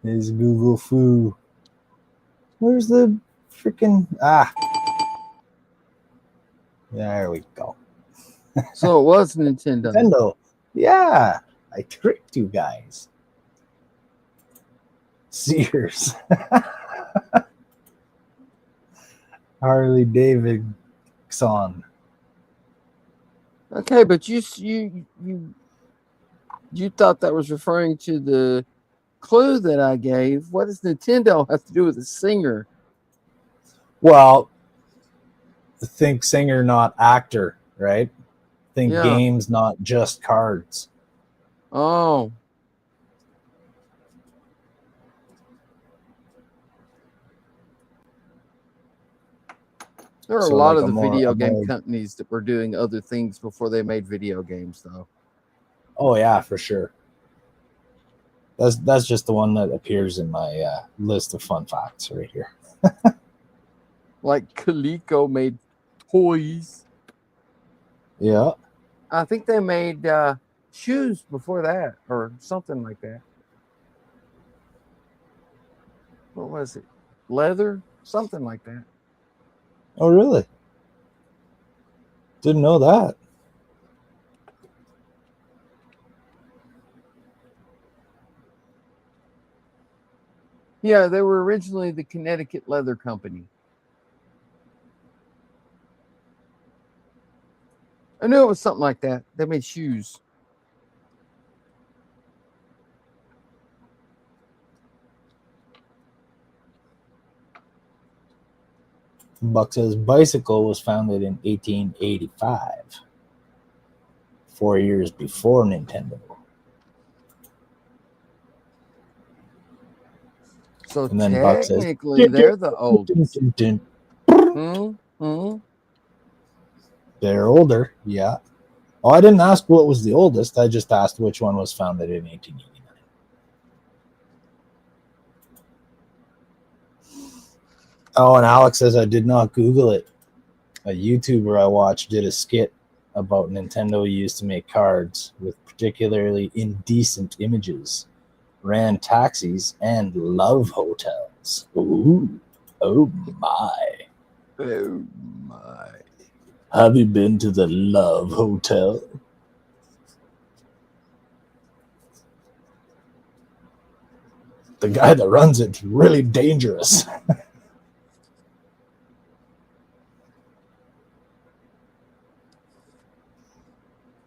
His Google Foo. Where's the freaking There we go. So it was Nintendo. Nintendo. Yeah. I tricked you guys. Sears. Harley Davidson. Okay, but you thought that was referring to the clue that I gave. What does Nintendo have to do with a singer? Well, think singer, not actor, right? Think games, not just cards. Oh. There are a lot of the video game companies that were doing other things before they made video games, though. Oh, yeah, for sure. That's just the one that appears in my list of fun facts right here. Like Coleco made toys. Yeah. I think they made shoes before that or something like that. What was it? Leather? Something like that. Oh, really? Didn't know that. Yeah, they were originally the Connecticut Leather Company. I knew it was something like that. They made shoes. Buck says bicycle was founded in 1885, 4 years before Nintendo. So and then technically, Buck says, they're the oldest. They're older, yeah. Oh, I didn't ask what was the oldest. I just asked which one was founded in 1889. Oh, and Alex says I did not Google it. A YouTuber I watched did a skit about Nintendo used to make cards with particularly indecent images, ran taxis, and love hotels. Ooh, oh my. Oh my. Have you been to the Love Hotel? The guy that runs it's really dangerous.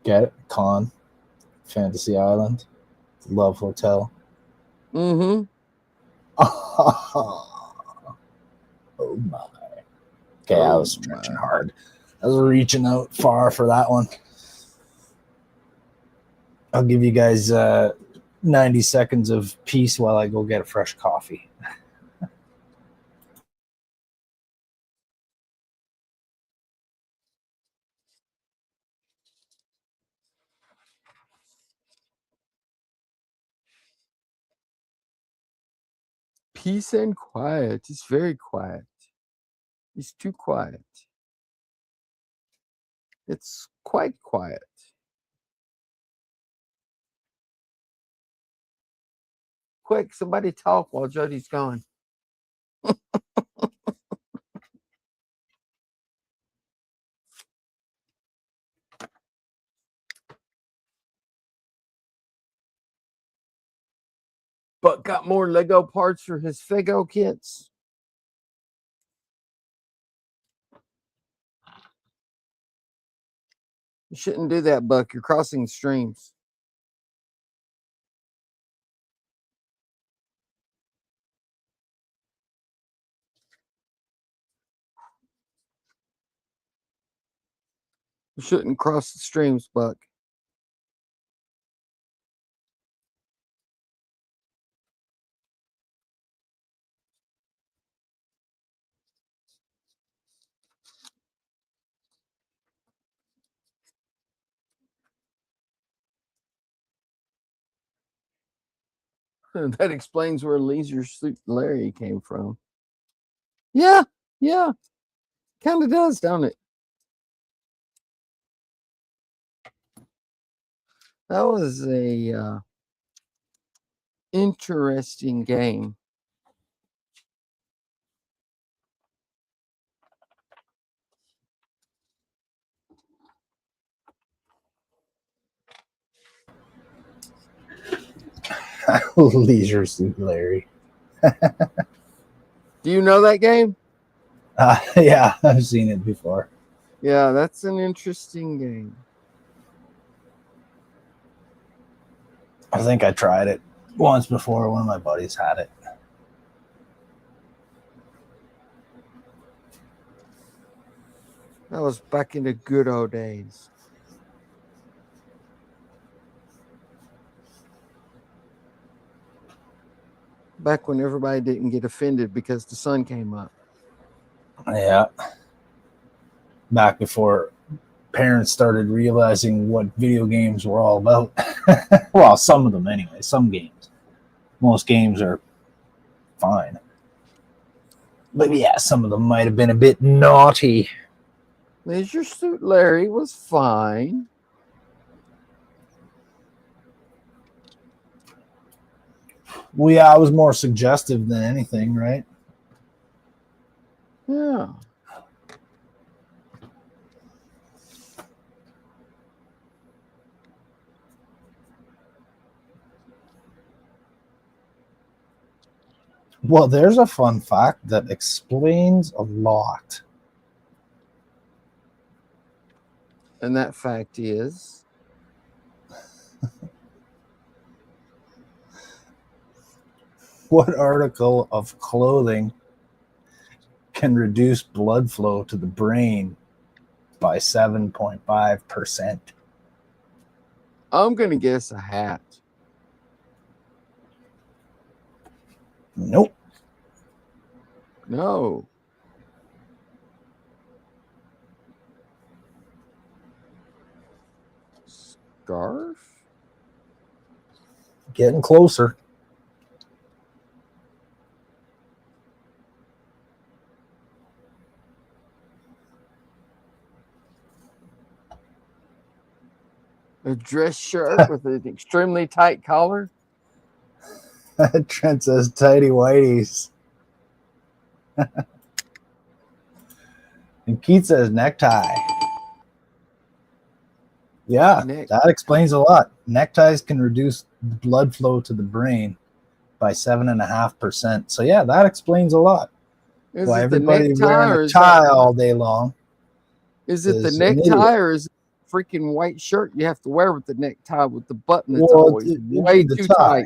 Get it? Con, Fantasy Island, Love Hotel. Mm-hmm. Oh my. Okay, I was stretching hard. I was reaching out far for that one. I'll give you guys 90 seconds of peace while I go get a fresh coffee. Peace and quiet. It's very quiet. It's too quiet. It's quite quiet. Quick, somebody talk while Jody's gone. But got more Lego parts for his Figo kits. You shouldn't do that, Buck. You're crossing streams. You shouldn't cross the streams, Buck. That explains where Leisure Suit Larry came from. Yeah, kind of does, don't it? That was a interesting game. Leisure Suit Larry. Do you know that game? Yeah, I've seen it before. Yeah, that's an interesting game. I think I tried it once before. One of my buddies had it. That was back in the good old days. Back when everybody didn't get offended because the sun came up. Yeah. Back before parents started realizing what video games were all about. Well, some of them anyway. Some games. Most games are fine. But yeah, some of them might have been a bit naughty. Leisure Suit Larry was fine. Well, yeah, I was more suggestive than anything, right? Yeah. Well, there's a fun fact that explains a lot. And that fact is... What article of clothing can reduce blood flow to the brain by 7.5%? I'm going to guess a hat. Nope. No. Scarf? Getting closer. A dress shirt with an extremely tight collar? Trent says tighty whities. And Keith says necktie. Yeah, that explains a lot. Neckties can reduce blood flow to the brain by 7.5%. So yeah, that explains a lot. Is Why it everybody the necktie wearing a tie all day long? Is it the necktie or is it the freaking white shirt you have to wear with the necktie with the button that's always way too tight?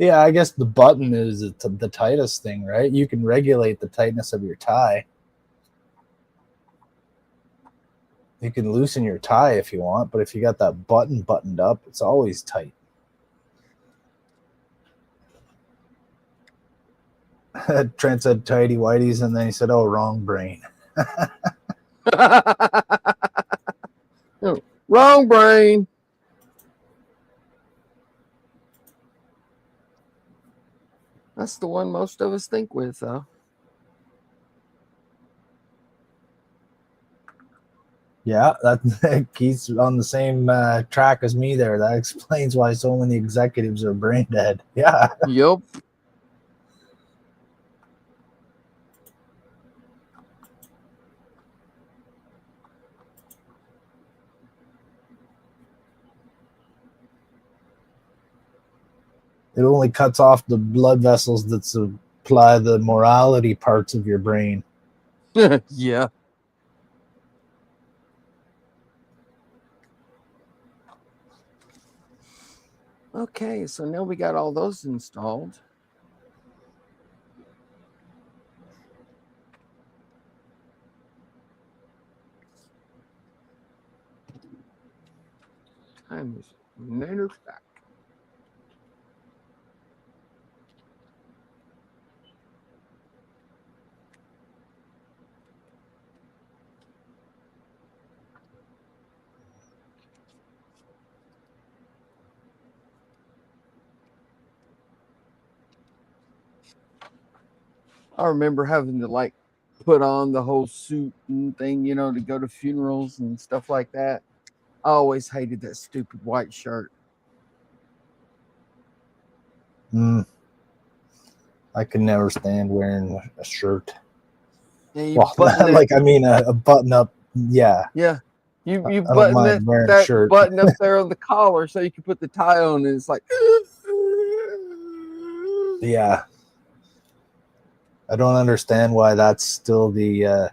Yeah, I guess the button is the tightest thing, right? You can regulate the tightness of your tie. You can loosen your tie if you want, but if you got that button buttoned up, it's always tight. Trent said tighty whities, and then he said, "Oh, wrong brain." Wrong brain. That's the one most of us think with, though. Yeah, he's on the same track as me there. That explains why so many executives are brain dead. Yeah. Yep. It only cuts off the blood vessels that supply the morality parts of your brain. Yeah. Okay, so now we got all those installed. Time is 9 o'clock. I remember having to like put on the whole suit and thing, you know, to go to funerals and stuff like that. I always hated that stupid white shirt. I can never stand wearing a shirt. Yeah, well, like, I mean, a button up. Yeah. Yeah. You button that shirt. button up there on the collar so you can put the tie on, and it's like, yeah. I don't understand why that's still the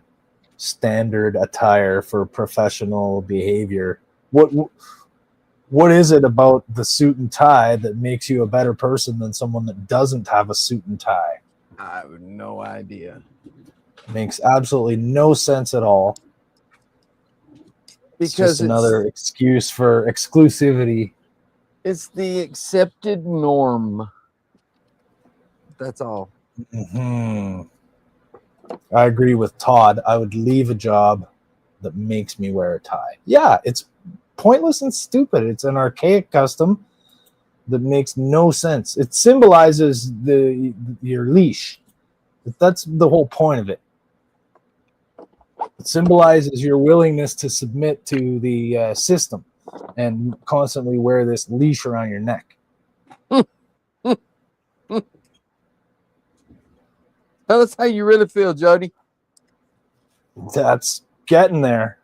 standard attire for professional behavior. What is it about the suit and tie that makes you a better person than someone that doesn't have a suit and tie? I have no idea. Makes absolutely no sense at all. Because it's just another excuse for exclusivity. It's the accepted norm. That's all. Mm-hmm. I agree with Todd. I would leave a job that makes me wear a tie. Yeah, it's pointless and stupid. It's an archaic custom that makes no sense. It symbolizes your leash. That's the whole point of it. It symbolizes your willingness to submit to the system and constantly wear this leash around your neck. Tell us how you really feel, Jody. That's getting there.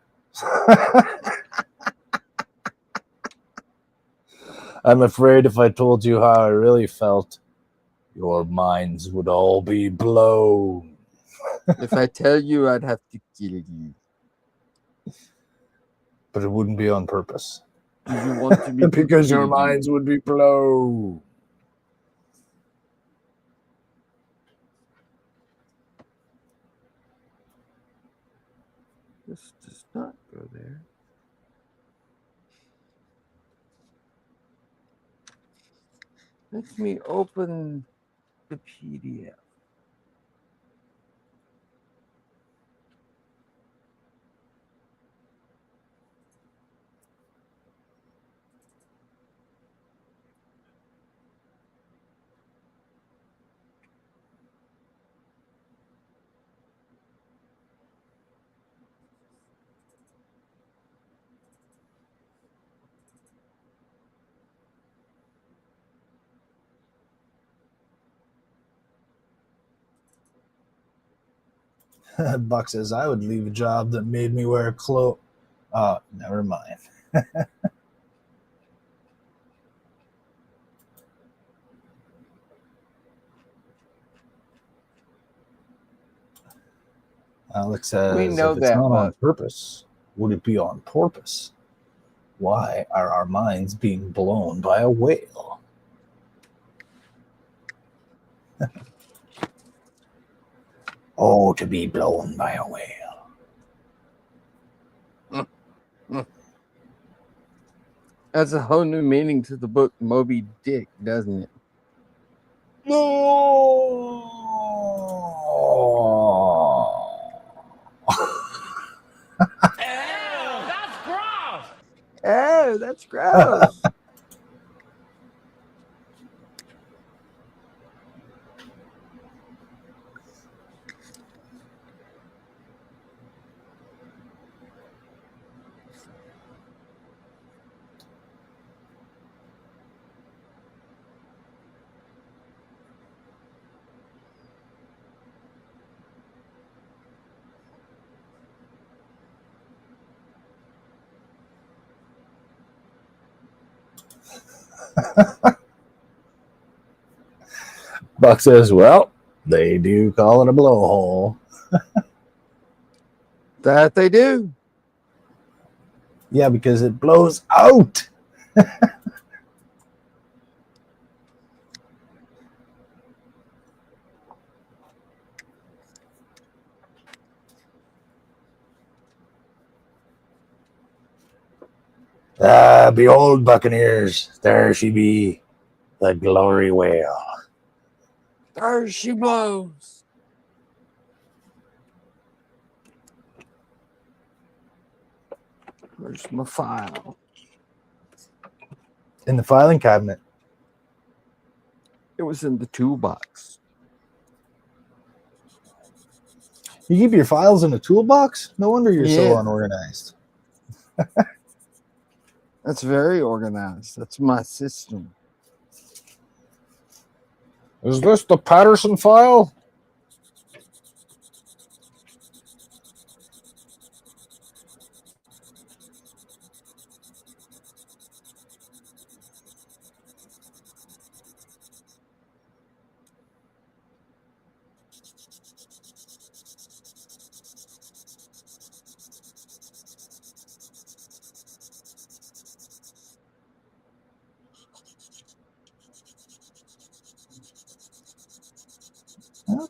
I'm afraid if I told you how I really felt, your minds would all be blown. If I tell you, I'd have to kill you. But it wouldn't be on purpose. You want to be because your minds would be blown. This does not go there. Let me open the PDF. Buck says, I would leave a job that made me wear a cloak. Oh, never mind. Alex says, we know if it's that, not on purpose, would it be on porpoise? Why are our minds being blown by a whale? Oh, to be blown by a whale. That's a whole new meaning to the book Moby Dick, doesn't it? No. That's gross. Oh, that's gross. Buck says, well, they do call it a blowhole. That they do. Yeah, because it blows out. Behold, Buccaneers, there she be, the glory whale. There she blows. Where's my file? In the filing cabinet. It was in the toolbox. You keep your files in a toolbox? No wonder you're so Yeah. unorganized. That's very organized. That's my system. Is this the Patterson file?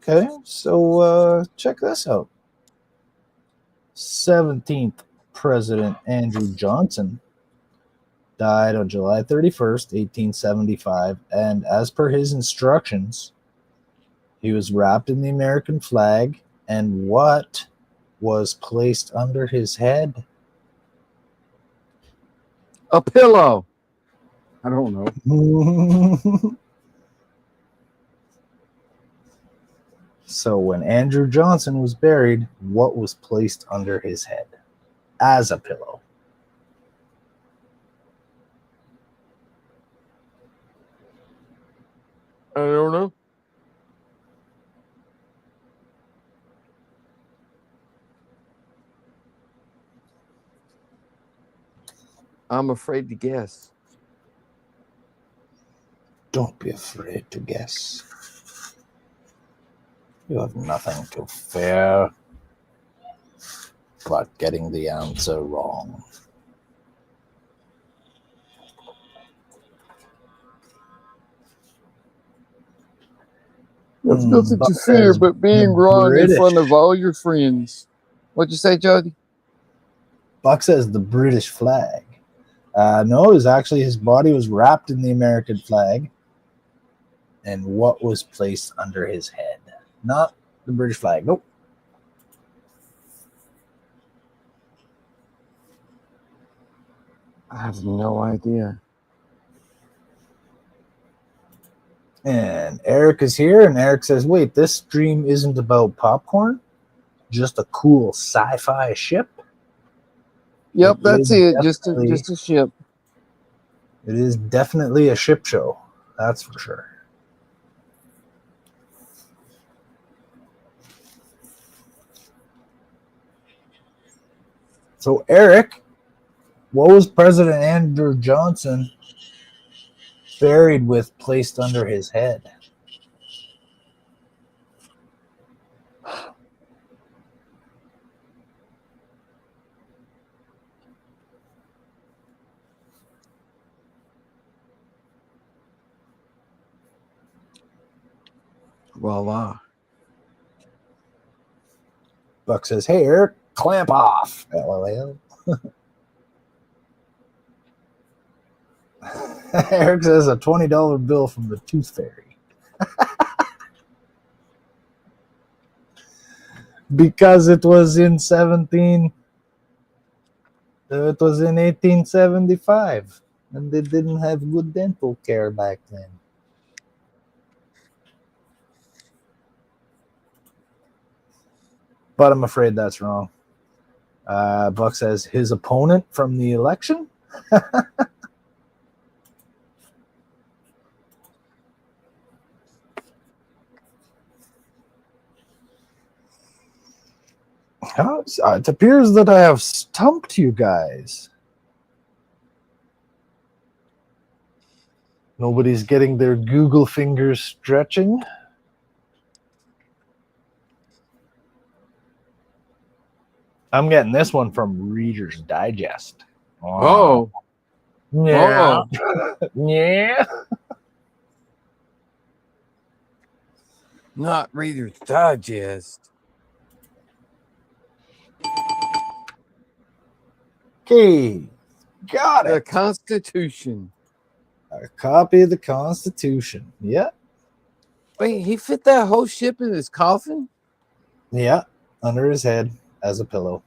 Okay, so check this out. 17th President Andrew Johnson died on July 31st, 1875, and as per his instructions, he was wrapped in the American flag, and what was placed under his head? A pillow. I don't know. So when Andrew Johnson was buried, what was placed under his head as a pillow? I don't know. I'm afraid to guess. Don't be afraid to guess. You have nothing to fear but getting the answer wrong. There's nothing Buck to fear says but being the wrong in British- front of all your friends. What'd you say, Jody? Buck says the British flag. No, it was actually his body was wrapped in the American flag. And what was placed under his head? Not the British flag. Nope. I have no idea. And Eric is here, and Eric says, wait, this stream isn't about popcorn? Just a cool sci-fi ship? Yep, that's it. Just definitely- a ship. It is definitely a ship show. That's for sure. So, Eric, what was President Andrew Johnson buried with, placed under his head? Voila. Buck says, "Hey, Eric, clamp off." LOL. Eric says a $20 bill from the Tooth Fairy. Because it was in 1875, and they didn't have good dental care back then. But I'm afraid that's wrong. Buck says his opponent from the election. It appears that I have stumped you guys. Nobody's getting their Google fingers stretching. I'm getting this one from Reader's Digest. Oh. Yeah. Oh. Yeah. Not Reader's Digest. Okay. Got The it. Constitution. A copy of the Constitution. Yeah. Wait, he fit that whole ship in his coffin? Yeah. Under his head as a pillow.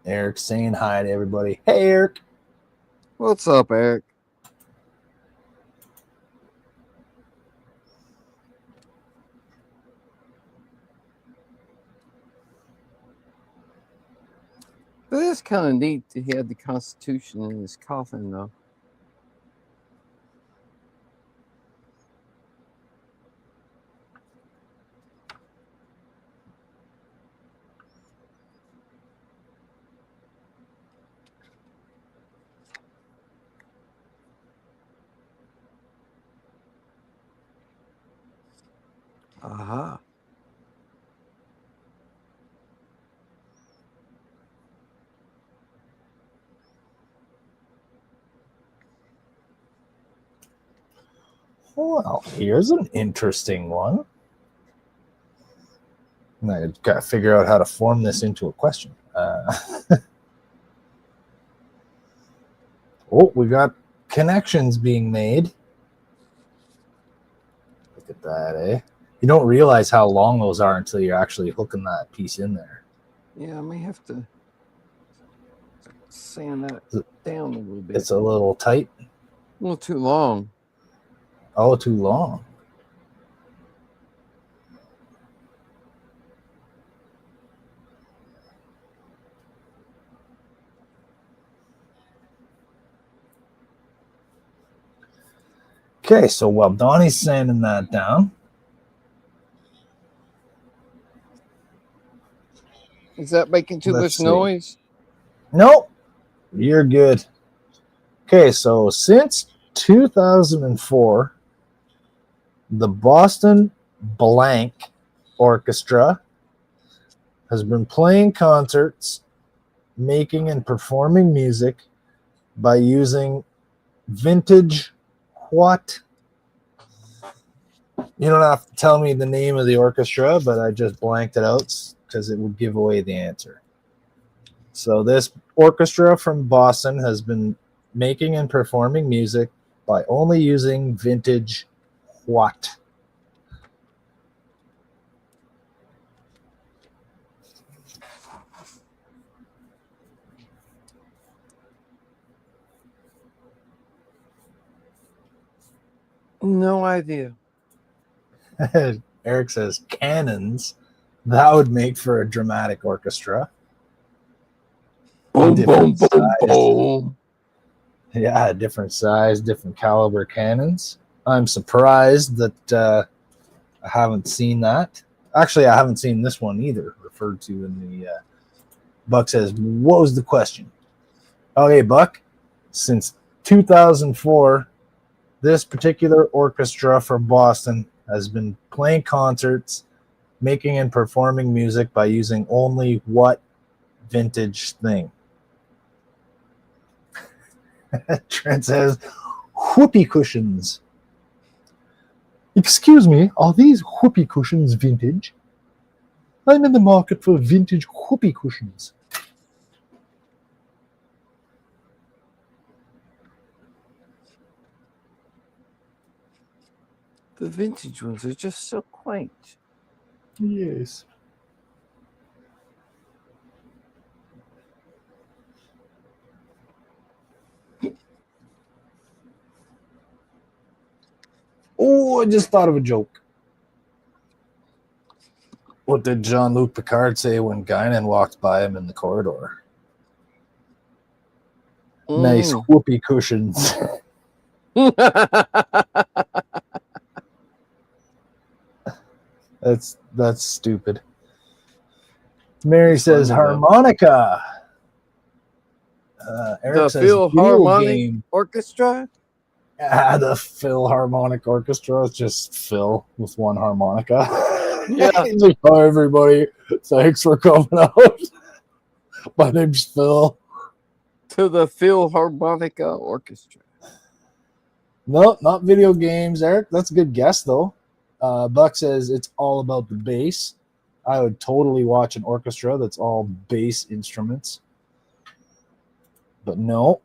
Eric saying hi to everybody. Hey, Eric. What's up, Eric? But it's kind of neat that he had the Constitution in his coffin, though. Aha. Well, here's an interesting one. I've got to figure out how to form this into a question. Oh, we got connections being made. Look at that, eh? You don't realize how long those are until you're actually hooking that piece in there. Yeah, I may have to sand that down a little bit. It's a little tight. A little too long. Oh, too long. Okay, so while Donnie's sanding that down. Is that making too much noise? Nope. You're good. Okay, so since 2004, the Boston Blank Orchestra has been playing concerts, making and performing music by using vintage what? You don't have to tell me the name of the orchestra, but I just blanked it out because it would give away the answer. So this orchestra from Boston has been making and performing music by only using vintage what? No idea. Eric says cannons. That would make for a dramatic orchestra. Boom, boom, boom, boom. Yeah, different size, different caliber cannons. I'm surprised that I haven't seen that. Actually, I haven't seen this one either, referred to in the Buck says, what was the question? Okay, Buck, since 2004, This particular orchestra from Boston has been playing concerts, making and performing music by using only what vintage thing? Trent says, whoopee cushions. Excuse me, are these whoopee cushions vintage? I'm in the market for vintage whoopee cushions. The vintage ones are just so quaint. Yes. Oh, I just thought of a joke. What did Jean-Luc Picard say when Guinan walked by him in the corridor? Nice whoopee cushions. That's stupid. Mary says harmonica. Eric the says Philharmonic Orchestra. The Philharmonic Orchestra is just Phil with one harmonica. Yeah. He's like, hi everybody, thanks for coming out. My name's Phil. To the Philharmonica Orchestra. No, not video games, Eric. That's a good guess though. Buck says it's all about the bass. I would totally watch an orchestra that's all bass instruments. But no.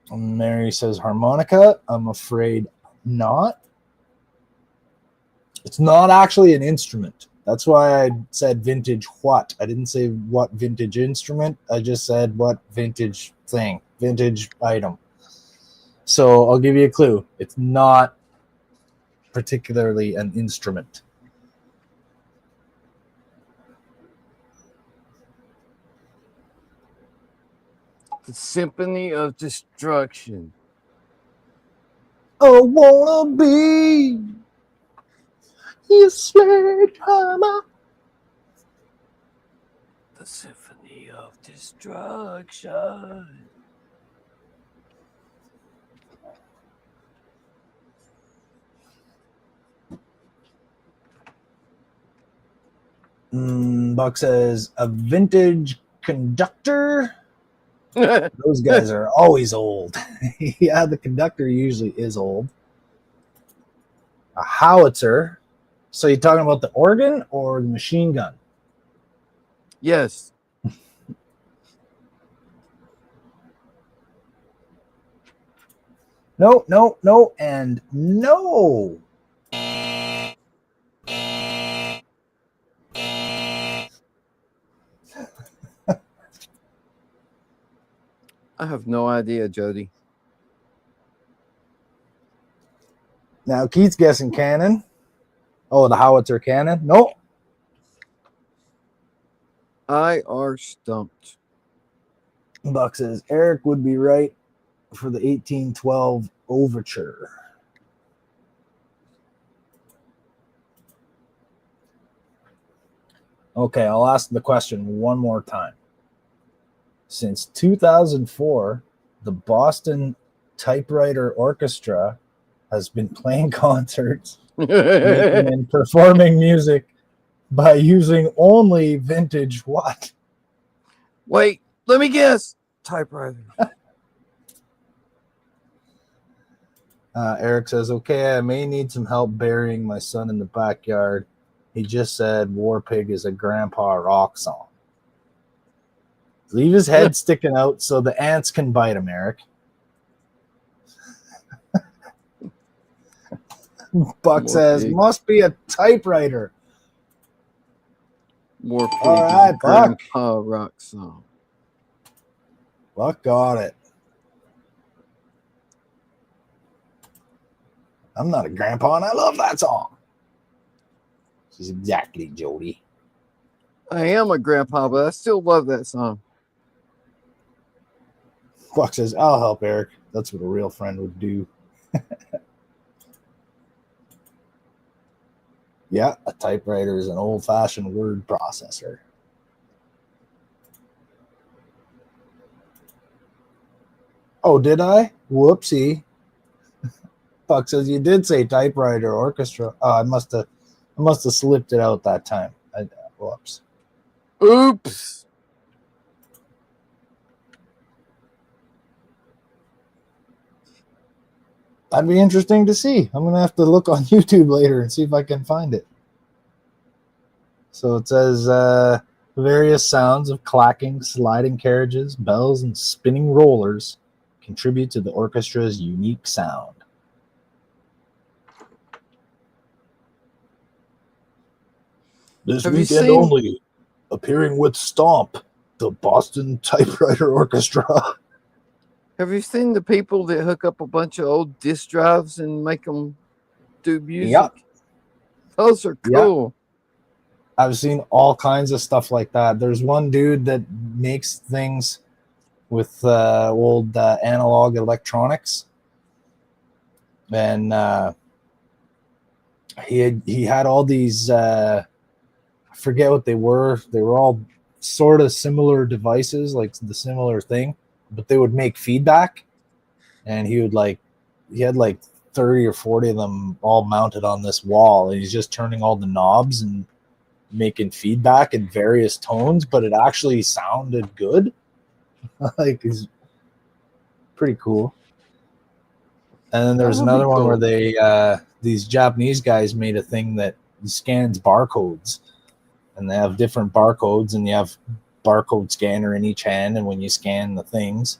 Mary says harmonica. I'm afraid not. It's not actually an instrument. That's why I said vintage what. I didn't say what vintage instrument. I just said what vintage thing, vintage item. So I'll give you a clue. It's not particularly an instrument. The Symphony of Destruction. I wanna be your sledgehammer. The Symphony of Destruction. Buck says a vintage conductor. Those guys are always old. Yeah, the conductor usually is old. A howitzer. So you're talking about the organ or the machine gun? Yes. No, no, no, and no. I have no idea, Jody. Now Keith's guessing cannon. Oh, the howitzer cannon. No. I are stumped. Buck says Eric would be right for the 1812 overture. Okay, I'll ask the question one more time. Since 2004, the Boston Typewriter Orchestra has been playing concerts, making and performing music by using only vintage what? Wait, let me guess. Typewriter. Eric says, okay, I may need some help burying my son in the backyard. He just said War Pig is a grandpa rock song. Leave his head sticking out so the ants can bite him, Eric. Buck says, must be a typewriter. War Pig All right, is a grandpa rock song. Buck got it. I'm not a grandpa, and I love that song. This is exactly Jody. I am a grandpa, but I still love that song. Buck says, I'll help Eric. That's what a real friend would do. Yeah, a typewriter is an old-fashioned word processor. Oh, did I? Whoopsie. Buck says you did say typewriter orchestra. I must have slipped it out that time. Whoops. Oops. That'd be interesting to see. I'm gonna have to look on YouTube later and see if I can find it. So it says various sounds of clacking, sliding carriages, bells, and spinning rollers contribute to the orchestra's unique sound. This weekend only, appearing with Stomp, the Boston Typewriter Orchestra. Have you seen the people that hook up a bunch of old disk drives and make them do music? Yep. Those are cool. Yep. I've seen all kinds of stuff like that. There's one dude that makes things with old analog electronics, and he had all these. I forget what they were. They were all sort of similar devices, like the similar thing, but they would make feedback, and he had like 30 or 40 of them all mounted on this wall, and he's just turning all the knobs and making feedback in various tones, but it actually sounded good. Like, it's pretty cool. And then there's another one where they these Japanese guys made a thing that scans barcodes, and they have different barcodes, and you have barcode scanner in each hand, and when you scan the things,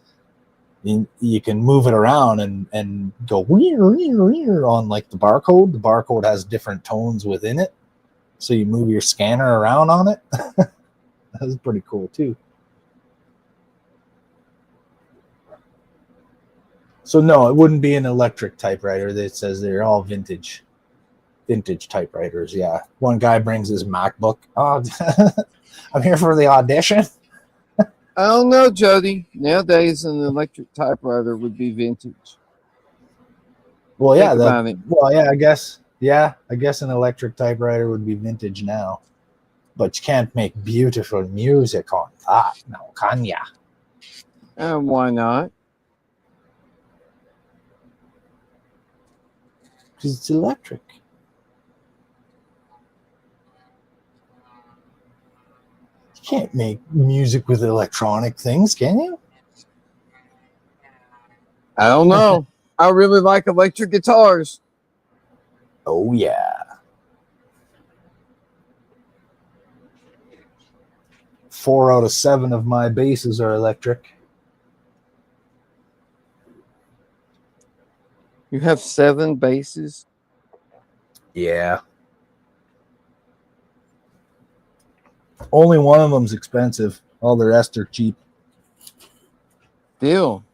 you can move it around and go on like the barcode. The barcode has different tones within it, so you move your scanner around on it. That was pretty cool too. So no, it wouldn't be an electric typewriter. That says they're all vintage typewriters. Yeah, one guy brings his MacBook. Oh, I'm here for the audition. I don't know, Jody. Nowadays, an electric typewriter would be vintage. Well, I guess an electric typewriter would be vintage now, but you can't make beautiful music on that now, can ya? And why not? Because it's electric. You can't make music with electronic things, can you? I don't know. I really like electric guitars. Oh, yeah. Four out of 7 of my basses are electric. You have 7 basses? Yeah. Only one of them's expensive. All the rest are cheap. Deal.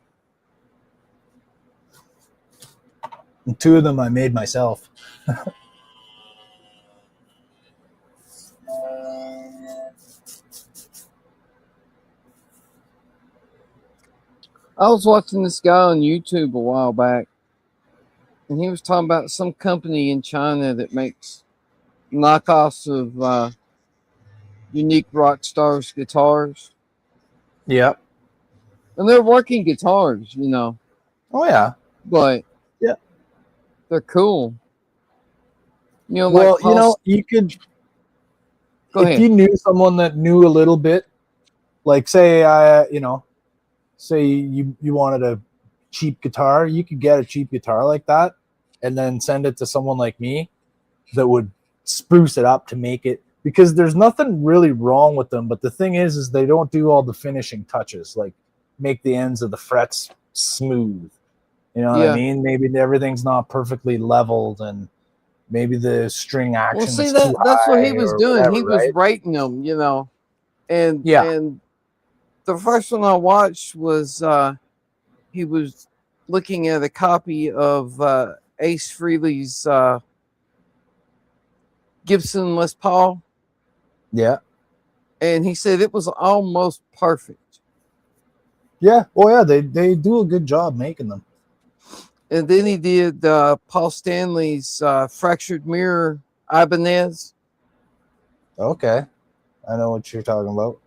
And 2 of them I made myself. I was watching this guy on YouTube a while back, and he was talking about some company in China that makes knockoffs of unique rock stars guitars. Yep. And they're working guitars, you know. Oh, yeah. But yeah, they're cool. You know, well, like you could, go ahead. If you knew someone that knew a little bit, like say you wanted a cheap guitar, you could get a cheap guitar like that and then send it to someone like me that would spruce it up to make it, because there's nothing really wrong with them, but the thing is they don't do all the finishing touches, like make the ends of the frets smooth. You know what I mean? Maybe everything's not perfectly leveled, and maybe the string action is too high. That's what he was doing. Whatever, he was rating them, you know. And the first one I watched was he was looking at a copy of Ace Frehley's Gibson Les Paul. Yeah. And he said it was almost perfect. Yeah. Oh, yeah. They do a good job making them. And then he did Paul Stanley's Fractured Mirror Ibanez. Okay. I know what you're talking about.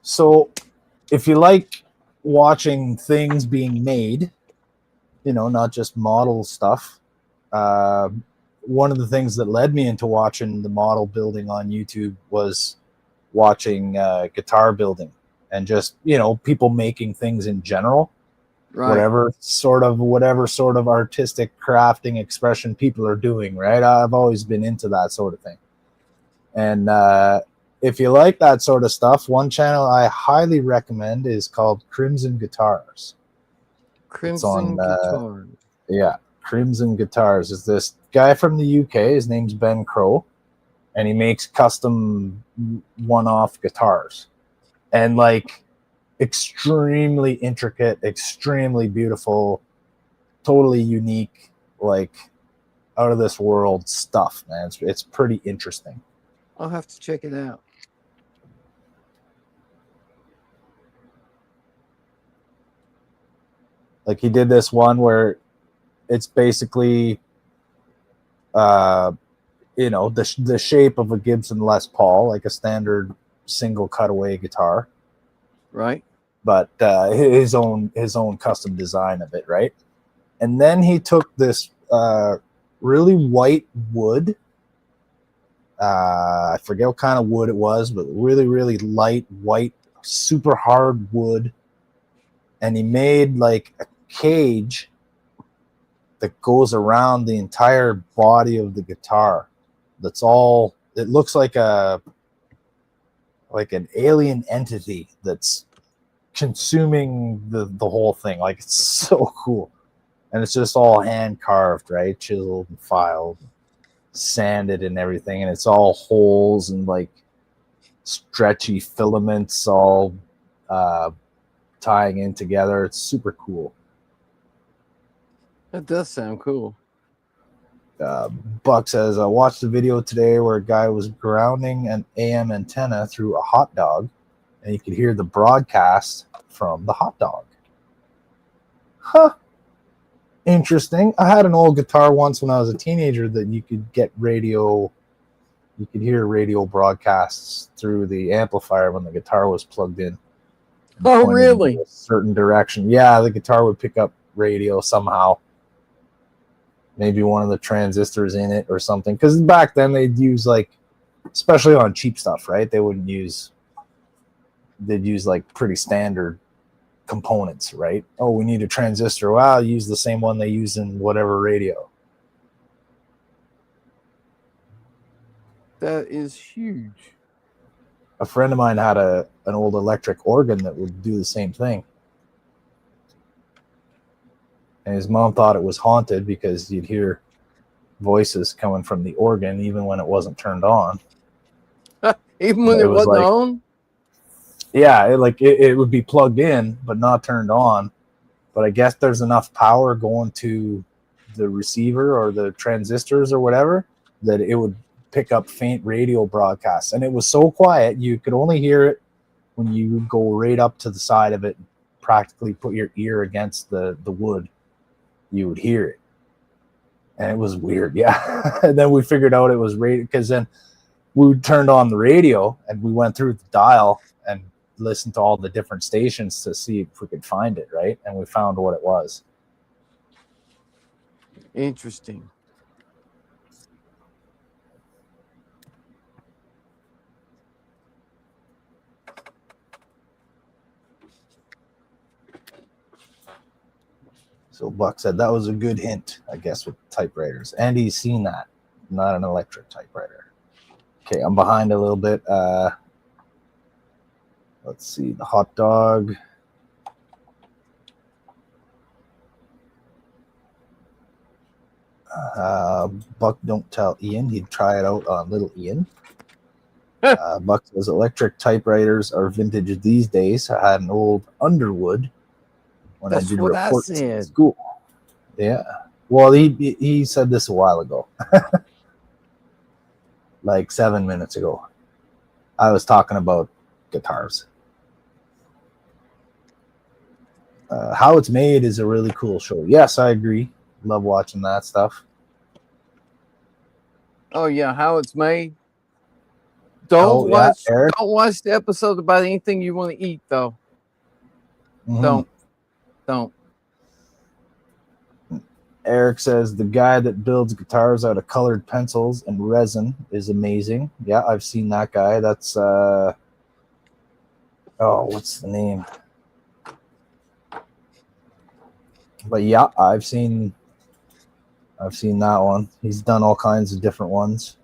So if you like watching things being made, you know, not just model stuff, one of the things that led me into watching the model building on YouTube was watching guitar building and just, you know, people making things in general. Right. Whatever sort of artistic crafting expression people are doing, right? I've always been into that sort of thing. And if you like that sort of stuff, one channel I highly recommend is called Crimson Guitars. Crimson Guitars. Yeah, Crimson Guitars is this guy from the UK. His name's Ben Crow, and he makes custom one-off guitars. And like extremely intricate, extremely beautiful, totally unique, like out of this world stuff, man. It's pretty interesting. I'll have to check it out. Like he did this one where it's basically you know, the shape of a Gibson Les Paul, like a standard single cutaway guitar. Right. But his own custom design of it, right? And then he took this really white wood. I forget what kind of wood it was, but really, really light, white, super hard wood. And he made like a cage that goes around the entire body of the guitar. That's all. It looks like an alien entity that's consuming the whole thing. Like, it's so cool. And it's just all hand carved, right? Chiseled and filed, sanded and everything. And it's all holes and like stretchy filaments all tying in together. It's super cool. That does sound cool. Buck says, I watched a video today where a guy was grounding an AM antenna through a hot dog, and you could hear the broadcast from the hot dog. Huh. Interesting. I had an old guitar once when I was a teenager that you could get radio. You could hear radio broadcasts through the amplifier when the guitar was plugged in. Oh, really? In a certain direction. Yeah, the guitar would pick up radio somehow. Maybe one of the transistors in it or something. Because back then they'd use like, especially on cheap stuff, right? They'd use like pretty standard components, right? Oh, we need a transistor. Well, I'll use the same one they use in whatever radio. That is huge. A friend of mine had an old electric organ that would do the same thing. And his mom thought it was haunted because you'd hear voices coming from the organ even when it wasn't turned on. Even when it wasn't like, on? Yeah, it would be plugged in but not turned on. But I guess there's enough power going to the receiver or the transistors or whatever that it would pick up faint radio broadcasts. And it was so quiet you could only hear it when you would go right up to the side of it and practically put your ear against the wood. You would hear it. And it was weird, yeah. And then we figured out it was radio, because then we turned on the radio and we went through the dial and listened to all the different stations to see if we could find it, right? And we found what it was. Interesting. So Buck said that was a good hint, I guess, with typewriters. And he's seen that, not an electric typewriter. Okay, I'm behind a little bit. Let's see, the hot dog. Buck, don't tell Ian. He'd try it out on little Ian. Buck says electric typewriters are vintage these days. I had an old Underwood when I did reports in school. Yeah. Well, he said this a while ago. Like 7 minutes ago. I was talking about guitars. How It's Made is a really cool show. Yes, I agree. Love watching that stuff. Oh, yeah. How It's Made. Don't watch. Eric. Don't watch the episode about anything you want to eat, though. Mm-hmm. Don't. Eric says the guy that builds guitars out of colored pencils and resin is amazing. Yeah, I've seen that guy. That's what's the name? But yeah, I've seen that one. He's done all kinds of different ones.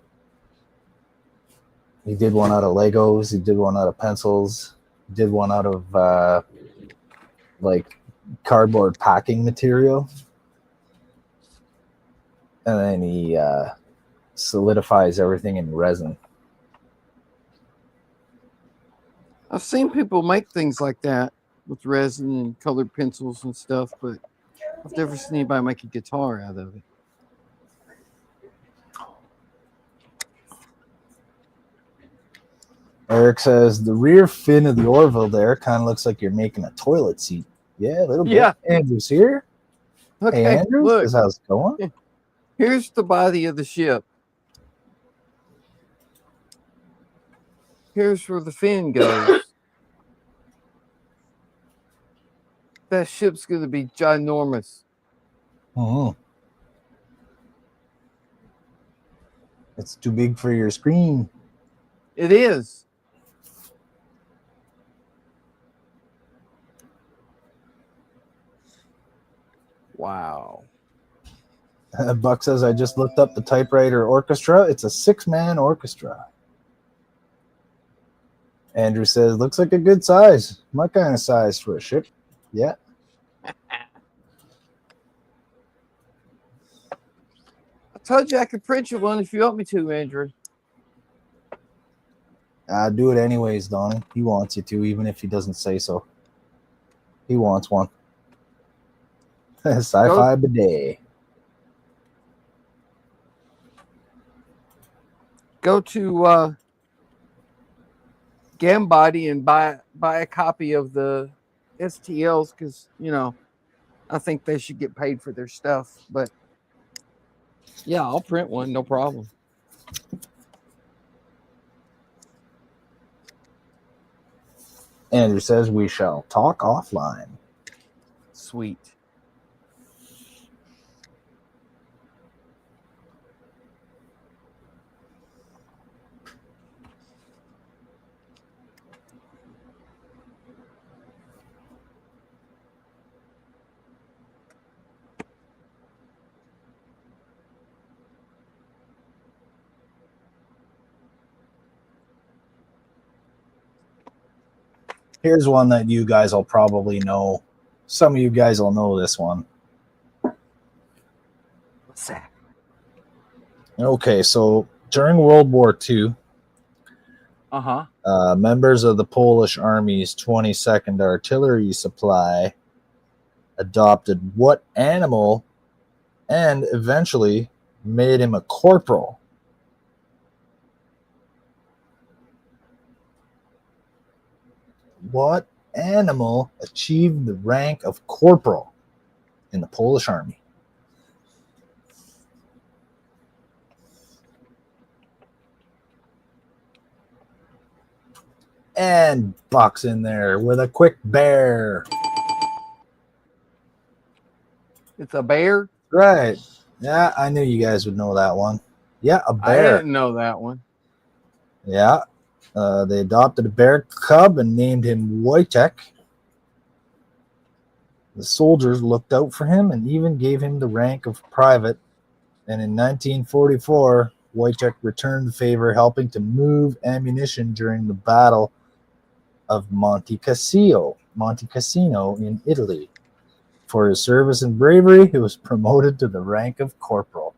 He did one out of Legos. He did one out of pencils. He did one out of like cardboard packing material. And then he solidifies everything in resin. I've seen people make things like that with resin and colored pencils and stuff, but I've never seen anybody make a guitar out of it. Eric says the rear fin of the Orville there kind of looks like you're making a toilet seat. Yeah, a little bit. Yeah. Andrew's here. Okay, hey, Andrew, look. how's it going? Here's the body of the ship. Here's where the fin goes. That ship's going to be ginormous. Mm-hmm. It's too big for your screen. It is. Wow. Buck says, I just looked up the typewriter orchestra. It's a 6-man orchestra. Andrew says, looks like a good size. My kind of size for a ship. Yeah. I told you I could print you one if you want me to, Andrew. I do it anyways, Donnie. He wants you to, even if he doesn't say so. He wants one. Sci-fi bidet. Go to GamBody and buy a copy of the STLs because, you know, I think they should get paid for their stuff. But, yeah, I'll print one. No problem. Andrew says we shall talk offline. Sweet. Here's one that you guys will probably know. Some of you guys will know this one. What's that? Okay, so during World War II, members of the Polish Army's 22nd Artillery Supply adopted what animal and eventually made him a corporal? What animal achieved the rank of corporal in the Polish Army? And Buck's in there with a quick bear. It's a bear? Right. Yeah, I knew you guys would know that one. Yeah, a I bear. didn't know that one. Yeah. They adopted a bear cub and named him Wojtek. The soldiers looked out for him and even gave him the rank of private. And in 1944, Wojtek returned the favor, helping to move ammunition during the Battle of Monte Cassino in Italy. For his service and bravery, he was promoted to the rank of corporal.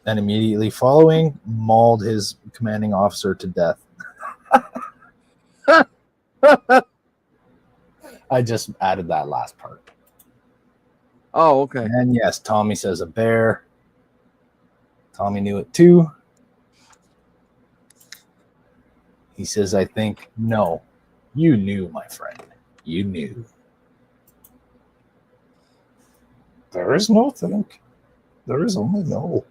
And immediately following, mauled his commanding officer to death. I just added that last part. Oh, okay. And yes, Tommy says a bear. Tommy knew it too. He says, I think, no, you knew, my friend. You knew. There is no think. There is only no.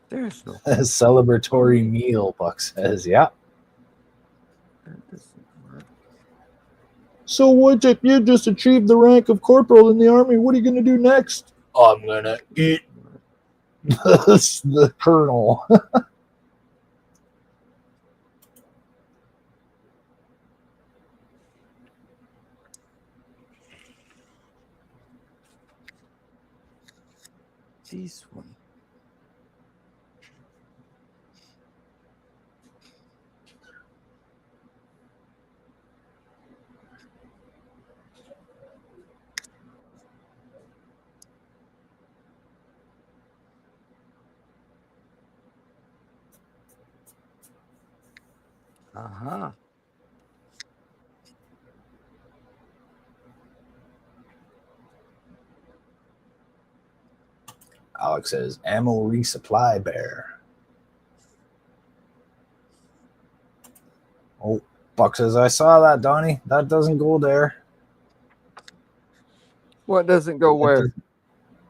There's no. A celebratory meal, Buck says. Yeah. That doesn't work. So what if you just achieved the rank of corporal in the army? What are you going to do next? I'm going to eat the colonel. This one. Uh-huh. Alex says, ammo resupply bear. Oh, Buck says, I saw that, Donnie. That doesn't go there. What doesn't go where?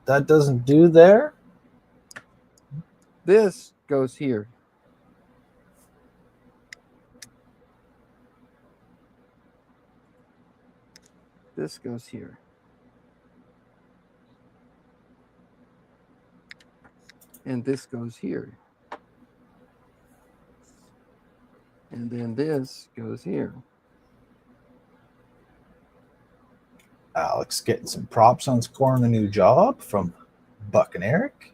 That doesn't do there? This goes here. This goes here. And this goes here. And then this goes here. Alex getting some props on scoring a new job from Buck and Eric.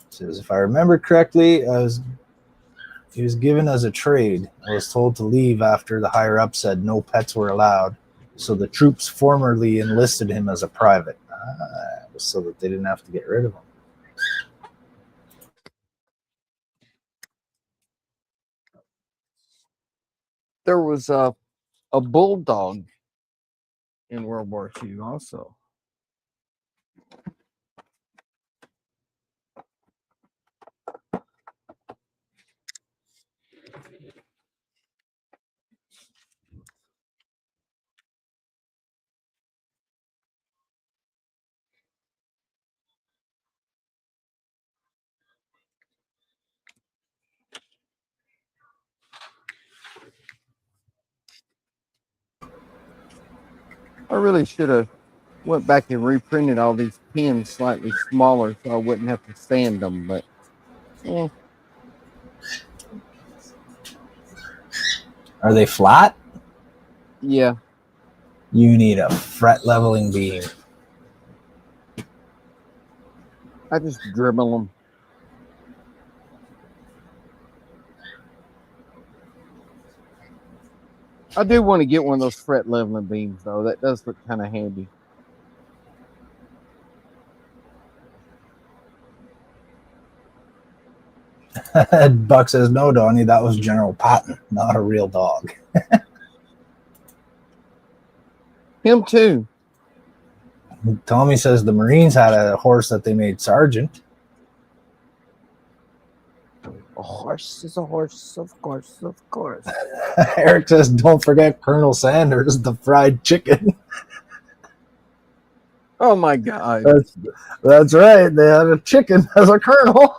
Says, if I remember correctly, he was given as a trade. I was told to leave after the higher up said no pets were allowed. So the troops formerly enlisted him as a private. So that they didn't have to get rid of him. There was a bulldog in World War II also. I really should have went back and reprinted all these pins slightly smaller so I wouldn't have to sand them, but Are they flat? yeah. You need a fret leveling beam. I just dribble them. I do want to get one of those fret leveling beams, though. That does look kind of handy. Buck says, no, Donnie, that was General Patton, not a real dog. Him too. Tommy says the Marines had a horse that they made sergeant. A horse is a horse, of course, of course. Eric says, don't forget Colonel Sanders, the fried chicken. Oh my God. That's right. They had a chicken as a colonel.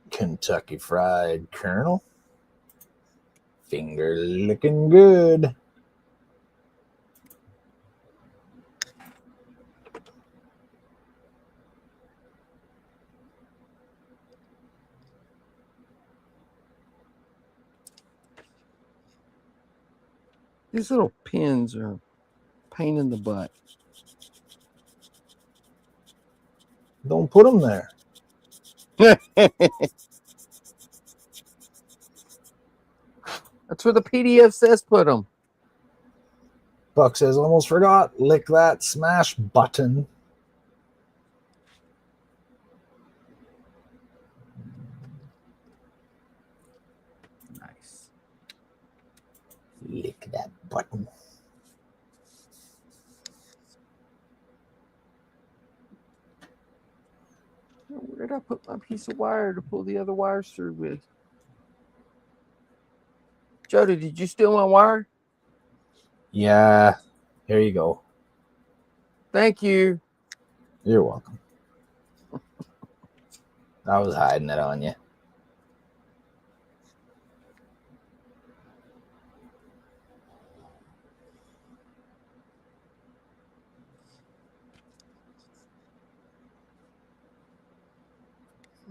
Kentucky Fried Colonel. Finger looking good. These little pins are a pain in the butt. Don't put them there. That's where the PDF says put them. Buck says, almost forgot. Lick that smash button. Nice. Lick that button. Where did I put my piece of wire to pull the other wires through with? Jody, did you steal my wire? Yeah. Here you go. Thank you. You're welcome. I was hiding it on you.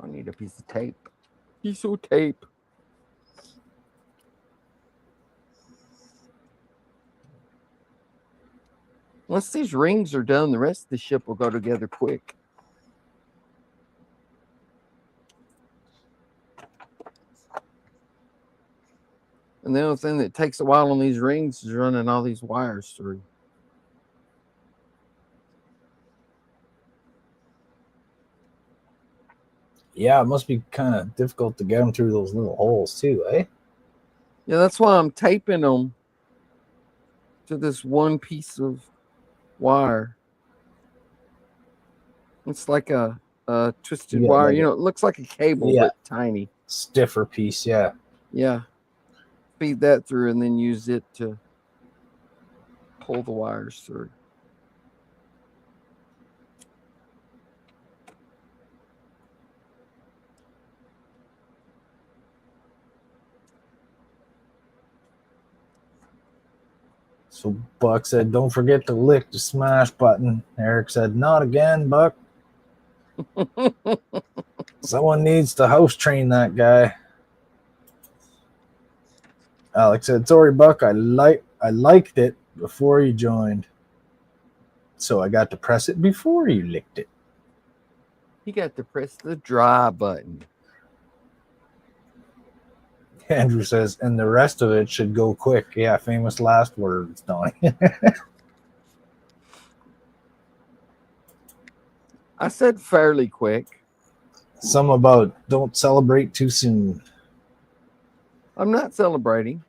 I need a piece of tape. Piece of tape. Once these rings are done, the rest of the ship will go together quick. And the only thing that takes a while on these rings is running all these wires through. Yeah, it must be kind of difficult to get them through those little holes too, eh? Yeah, that's why I'm taping them to this one piece of wire. It's like a twisted wire. Like it looks like a cable, but tiny. Stiffer piece, yeah. Yeah. Feed that through and then use it to pull the wires through. So Buck said, don't forget to lick the smash button. Eric said, not again, Buck. Someone needs to house train that guy. Alex said, sorry, Buck, I liked it before you joined. So I got to press it before you licked it. You got to press the dry button. Andrew says, and the rest of it should go quick. Yeah, famous last words, Donnie. I said fairly quick. Some about don't celebrate too soon. I'm not celebrating.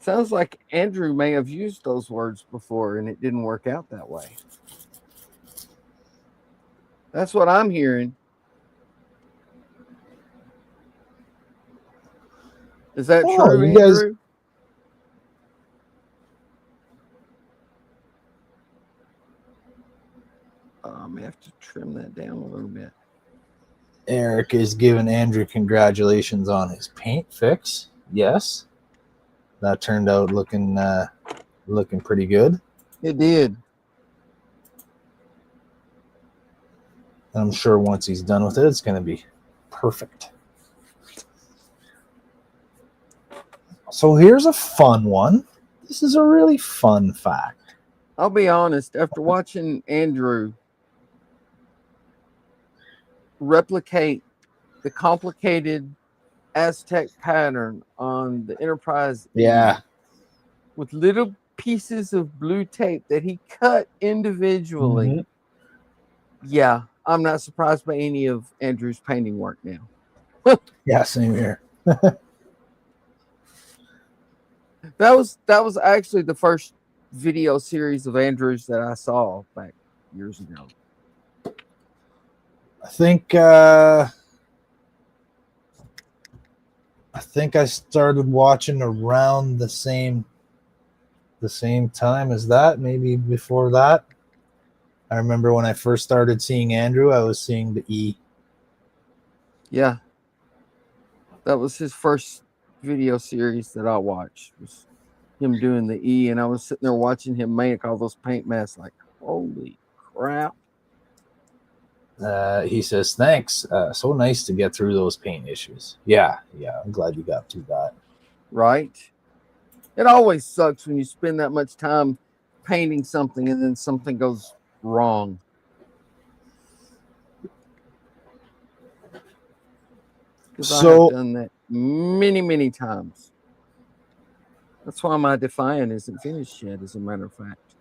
Sounds like Andrew may have used those words before and it didn't work out that way. That's what I'm hearing. Is that true, Andrew? I may have to trim that down a little bit. Eric is giving Andrew congratulations on his paint fix. Yes. That turned out looking pretty good. It did. And I'm sure once he's done with it, it's going to be perfect. So here's a fun one. This is a really fun fact. I'll be honest, after watching Andrew replicate the complicated Aztec pattern on the Enterprise, with little pieces of blue tape that he cut individually. Yeah, I'm not surprised by any of Andrew's painting work now. Yeah, same here. That was actually the first video series of Andrew's that I saw back years ago. I think I started watching around the same time as that, maybe before that. I remember when I first started seeing Andrew, I was seeing the E. Yeah. That was his first video series that I watched, was him doing the E, and I was sitting there watching him make all those paint masks like, holy crap. He says, thanks. So nice to get through those paint issues. Yeah. I'm glad you got through that. Right. It always sucks when you spend that much time painting something and then something goes wrong. Because I have done that many, many times. That's why my Defiant isn't finished yet, as a matter of fact.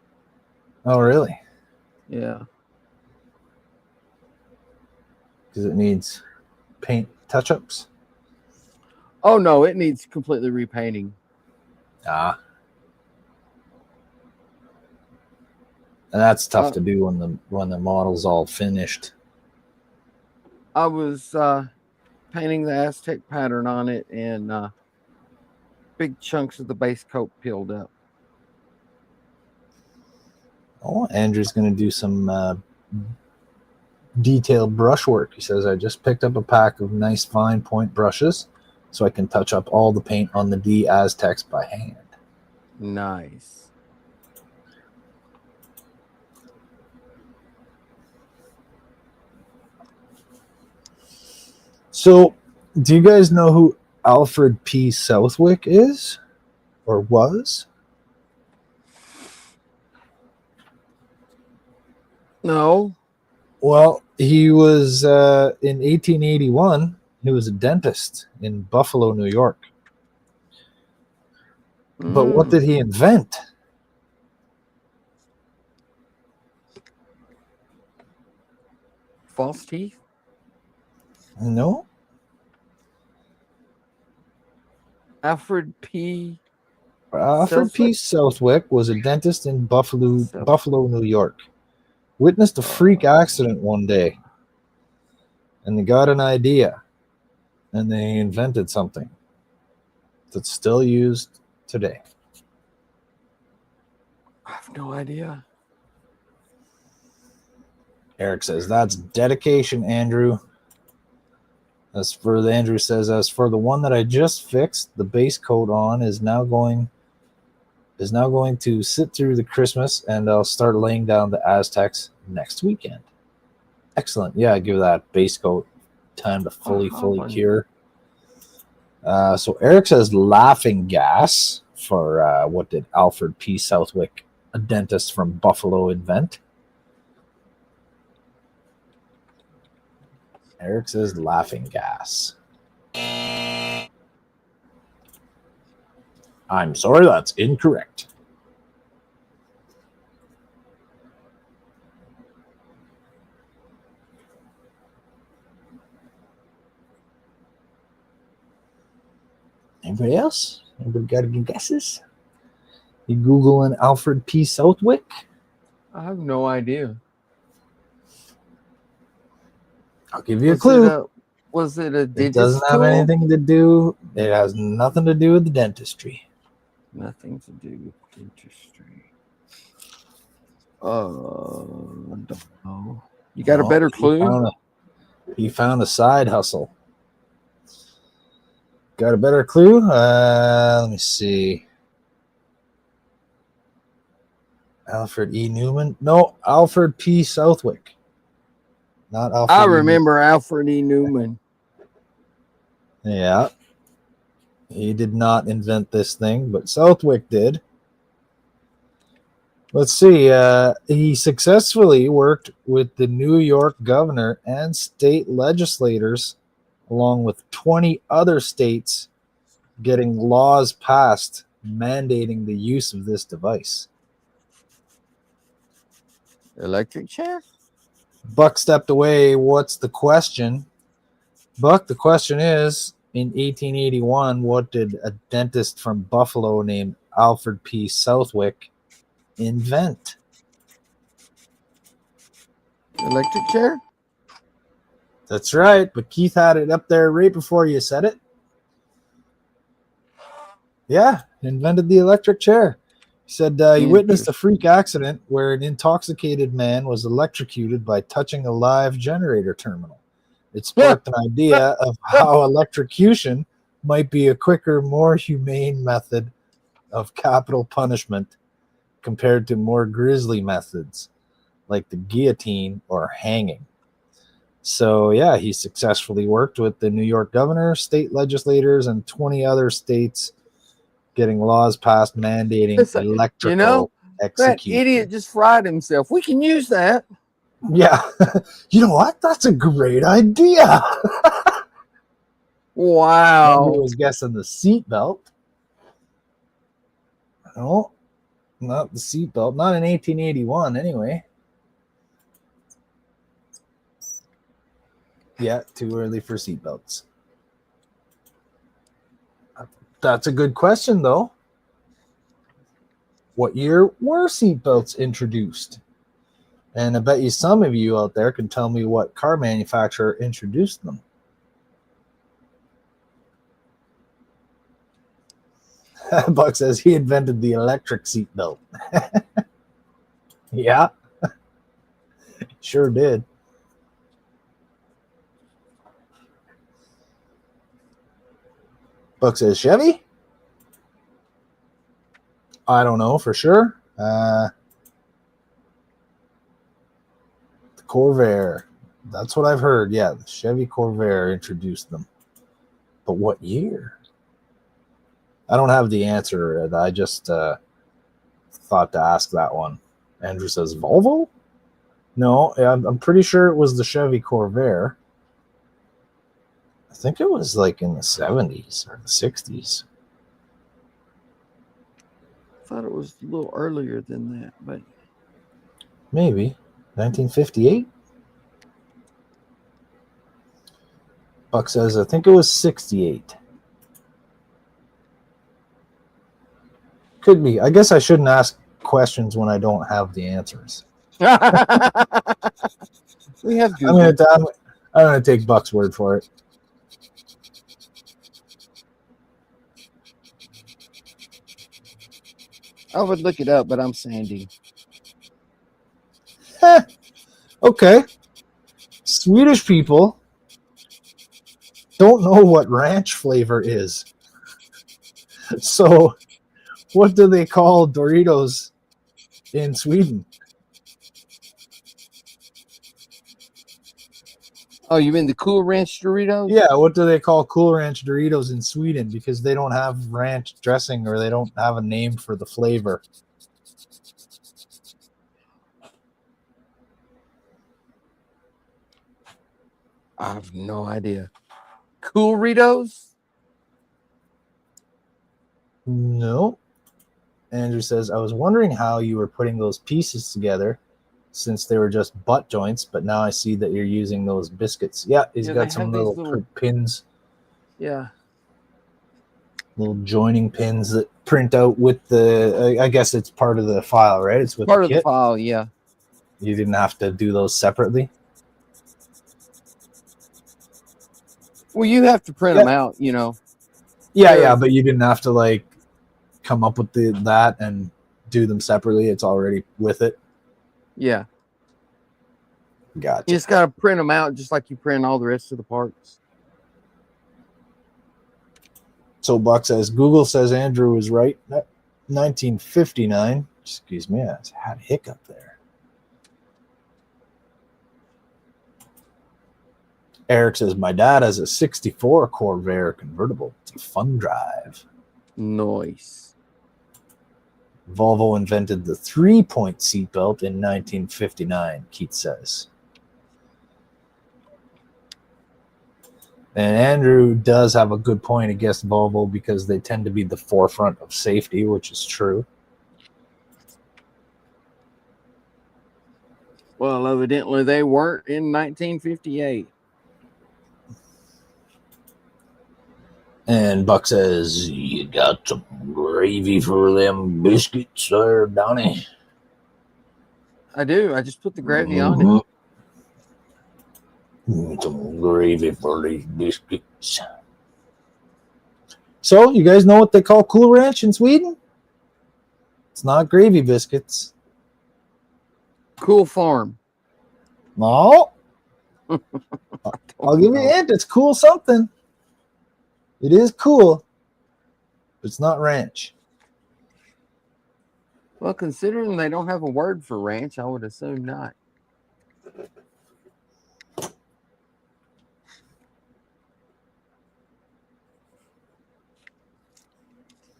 Oh, really? Yeah. Because it needs paint touch-ups? Oh, no, it needs completely repainting. Ah. And that's tough to do when the model's all finished. I was painting the Aztec pattern on it, and big chunks of the base coat peeled up. Oh, Andrew's going to do some detailed brush work. He says, I just picked up a pack of nice fine point brushes so I can touch up all the paint on the D Aztecs by hand. Nice. So, do you guys know who Alfred P. Southwick is? Or was? No. Well, he was, in 1881, he was a dentist in Buffalo, New York. But what did he invent? False teeth? No. Alfred P. Southwick was a dentist in Buffalo, New York. Witnessed a freak accident one day, and they got an idea, and they invented something that's still used today. I have no idea. Eric says, that's dedication, Andrew. Andrew says, as for the one that I just fixed, the base coat on is now going to sit through the Christmas, and I'll start laying down the Aztecs next weekend. Excellent. Yeah, give that base coat time to fully cure. So Eric says laughing gas for what did Alfred P. Southwick, a dentist from Buffalo, invent? Eric says laughing gas. I'm sorry, that's incorrect. Anybody else? Anybody got any guesses? You Googling Alfred P. Southwick? I have no idea. I'll give you a clue. Was it a dentist? It doesn't have anything to do. It has nothing to do with the dentistry. Nothing to do with dentistry. I don't know. You got a better clue? He found a side hustle. Got a better clue? Let me see. Alfred E. Newman? No, Alfred P. Southwick. Not Alfred. I remember Alfred E. Newman. Yeah. He did not invent this thing, but Southwick did. Let's see. He successfully worked with the New York governor and state legislators, along with 20 other states, getting laws passed mandating the use of this device. Electric chair? Buck stepped away. What's the question? Buck, the question is, in 1881, what did a dentist from Buffalo named Alfred P. Southwick invent? Electric chair? That's right, but Keith had it up there right before you said it. Yeah, invented the electric chair. He said he witnessed a freak accident where an intoxicated man was electrocuted by touching a live generator terminal. It sparked an idea of how electrocution might be a quicker, more humane method of capital punishment compared to more grisly methods like the guillotine or hanging. So, yeah, he successfully worked with the New York governor, state legislators, and 20 other states, getting laws passed mandating electrical execution. That idiot just fried himself. We can use that. Yeah. You know what? That's a great idea. Wow. He was guessing the seatbelt. No, not the seatbelt. Not in 1881, anyway. Yeah, too early for seatbelts. That's a good question, though. What year were seatbelts introduced? And I bet you some of you out there can tell me what car manufacturer introduced them. Buck says he invented the electric seatbelt. Yeah, sure did. Buck says Chevy? I don't know for sure. The Corvair. That's what I've heard. Yeah, the Chevy Corvair introduced them. But what year? I don't have the answer. I just thought to ask that one. Andrew says Volvo? No, I'm pretty sure it was the Chevy Corvair. I think it was like in the 70s or the 60s. I thought it was a little earlier than that, but maybe 1958. Buck says I think it was 68. Could be. I guess I shouldn't ask questions when I don't have the answers. we have Google. I'm gonna take Buck's word for it. I would look it up, but I'm Sandy. Okay. Swedish people don't know what ranch flavor is. So what do they call Doritos in Sweden? Oh, you mean the Cool Ranch Doritos? Yeah, what do they call Cool Ranch Doritos in Sweden? Because they don't have ranch dressing or they don't have a name for the flavor. I have no idea. Cool Ritos? No. Andrew says, I was wondering how you were putting those pieces together since they were just butt joints, but now I see that you're using those biscuits. Yeah, he's got some little pins. Yeah. Little joining pins that print out with the, I guess it's part of the file, right? It's with part the of kit. The file, yeah. You didn't have to do those separately? Well, you have to print them out, you know. Yeah, but you didn't have to like come up with that and do them separately. It's already with it. Yeah. Gotcha. You just got to print them out just like you print all the rest of the parts. So Buck says, Google says Andrew was right. 1959. Excuse me, I had a hiccup there. Eric says, my dad has a 64 Corvair convertible. It's a fun drive. Nice. Volvo invented the 3-point seatbelt in 1959, Keith says. And Andrew does have a good point against Volvo because they tend to be the forefront of safety, which is true. Well, evidently they weren't in 1958. And Buck says, you got some gravy for them biscuits there, Donnie? I do. I just put the gravy on it. Some gravy for these biscuits. So, you guys know what they call Cool Ranch in Sweden? It's not gravy biscuits. Cool Farm. No. I'll give you a hint. It's cool something. It is cool, but it's not ranch. Well, considering they don't have a word for ranch, I would assume not.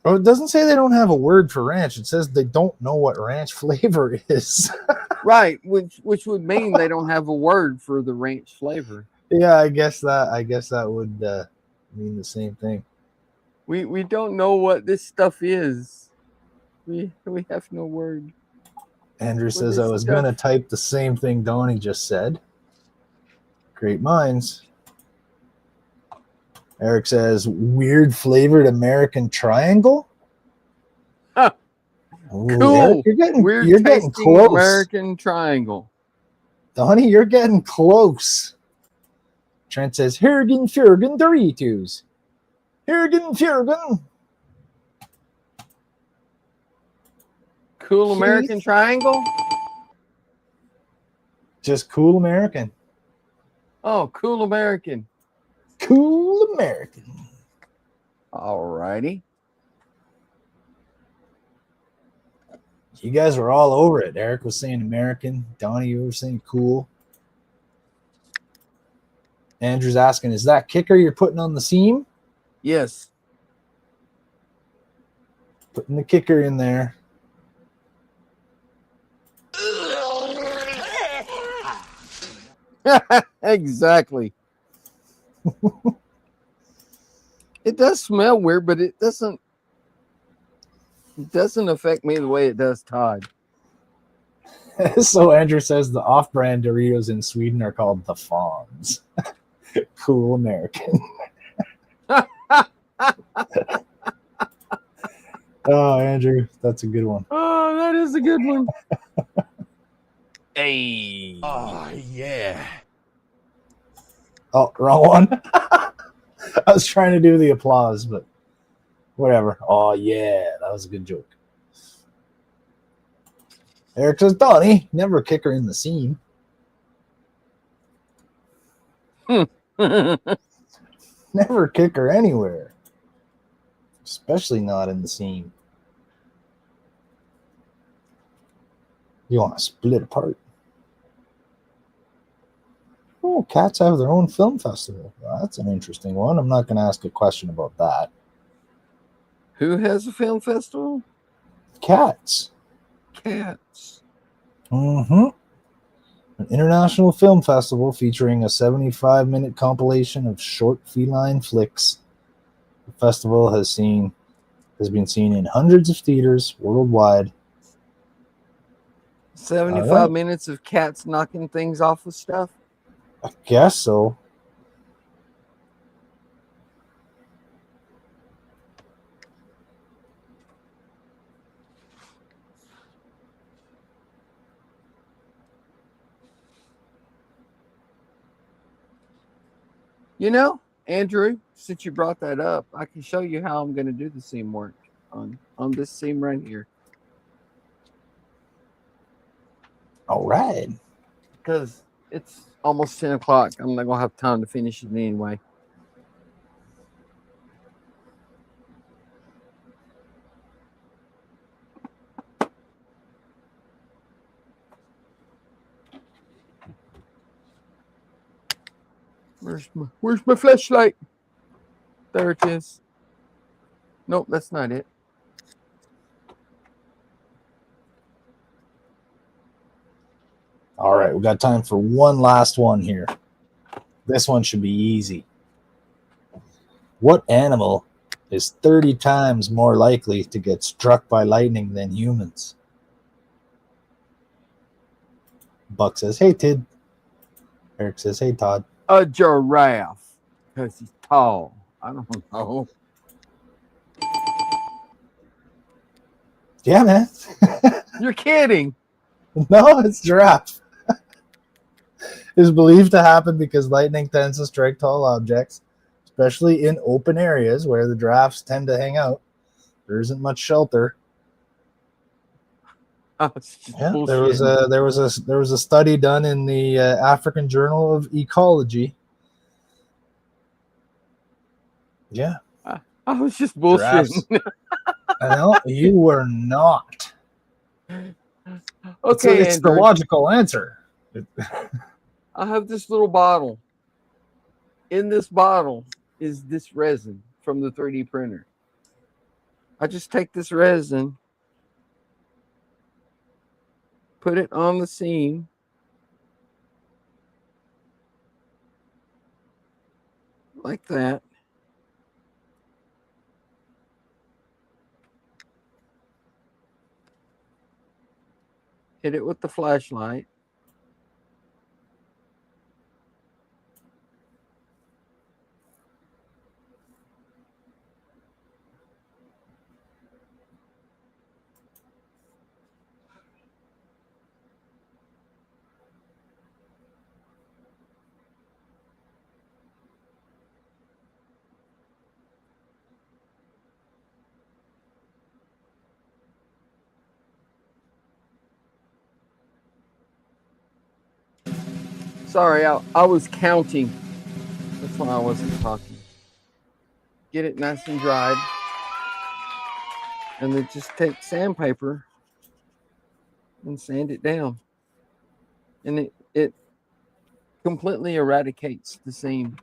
Oh, it doesn't say they don't have a word for ranch. It says they don't know what ranch flavor is. Right, which would mean they don't have a word for the ranch flavor. Yeah, I guess that would mean the same thing. We don't know what this stuff is. We have no word. Andrew says I was gonna type the same thing Donnie just said. Great minds. Eric says weird flavored American triangle. Huh. Ooh, Cool. Eric, Weird you're getting tasting close. American triangle. Donnie, you're getting close. Trent says Hirgen Furgen Doritos. Hirgen Furgen. Cool American triangle? Just cool American. Oh, cool American. Cool American. All righty. You guys were all over it. Eric was saying American. Donnie, you were saying cool. Andrew's asking, is that kicker you're putting on the seam? Yes. Putting the kicker in there. Exactly. It does smell weird, but it doesn't affect me the way it does Todd. So Andrew says the off-brand Doritos in Sweden are called the Fawns. Cool American. Oh, Andrew, that's a good one. Oh, that is a good one. Hey. Oh, yeah. Oh, wrong one. I was trying to do the applause, but whatever. Oh, yeah, that was a good joke. Eric says, Donnie, never a kicker in the seam. Never a kicker anywhere. Especially not in the seam. You want to split apart. Oh, cats have their own film festival. Well, that's an interesting one. I'm not going to ask a question about that. Who has a film festival? Cats. Cats. Mm-hmm. An international film festival featuring a 75-minute compilation of short feline flicks. The festival has been seen in hundreds of theaters worldwide. 75 minutes of cats knocking things off of stuff? I guess so. You know, Andrew, since you brought that up, I can show you how I'm going to do the seam work on this seam right here. All right. Because it's almost 10 o'clock. I'm not going to have time to finish it anyway. Where's my flashlight? There it is. Nope, that's not it. All right, we got time for one last one here. This one should be easy. What animal is 30 times more likely to get struck by lightning than humans? Buck says, hey, Tid. Eric says, hey, Todd. A giraffe. Because he's tall. I don't know. Yeah, man. You're kidding. No, it's giraffe. Is believed to happen because lightning tends to strike tall objects, especially in open areas where the giraffes tend to hang out. There isn't much shelter. Oh, yeah, there was a study done in the African Journal of Ecology. Yeah, I was just bullshitting. I know you were not. Okay, it's the logical answer. I have this little bottle. In this bottle is this resin from the 3D printer. I just take this resin, put it on the seam, like that. Hit it with the flashlight. Sorry, I was counting. That's why I wasn't talking. Get it nice and dried. And then just take sandpaper and sand it down. And it completely eradicates the seam.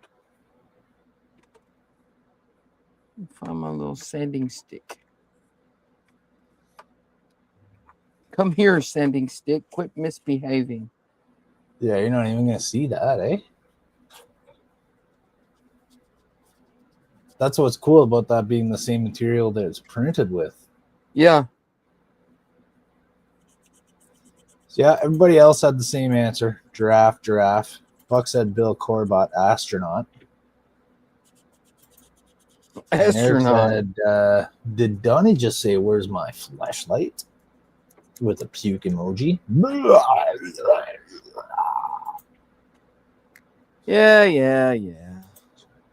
Find my little sanding stick. Come here, sanding stick. Quit misbehaving. Yeah, you're not even going to see that, eh? That's what's cool about that being the same material that it's printed with. Yeah. So yeah, everybody else had the same answer. Giraffe. Buck said Bill Corbett, astronaut. Astronaut. Said, did Donnie just say, where's my flashlight? With a puke emoji. Yeah.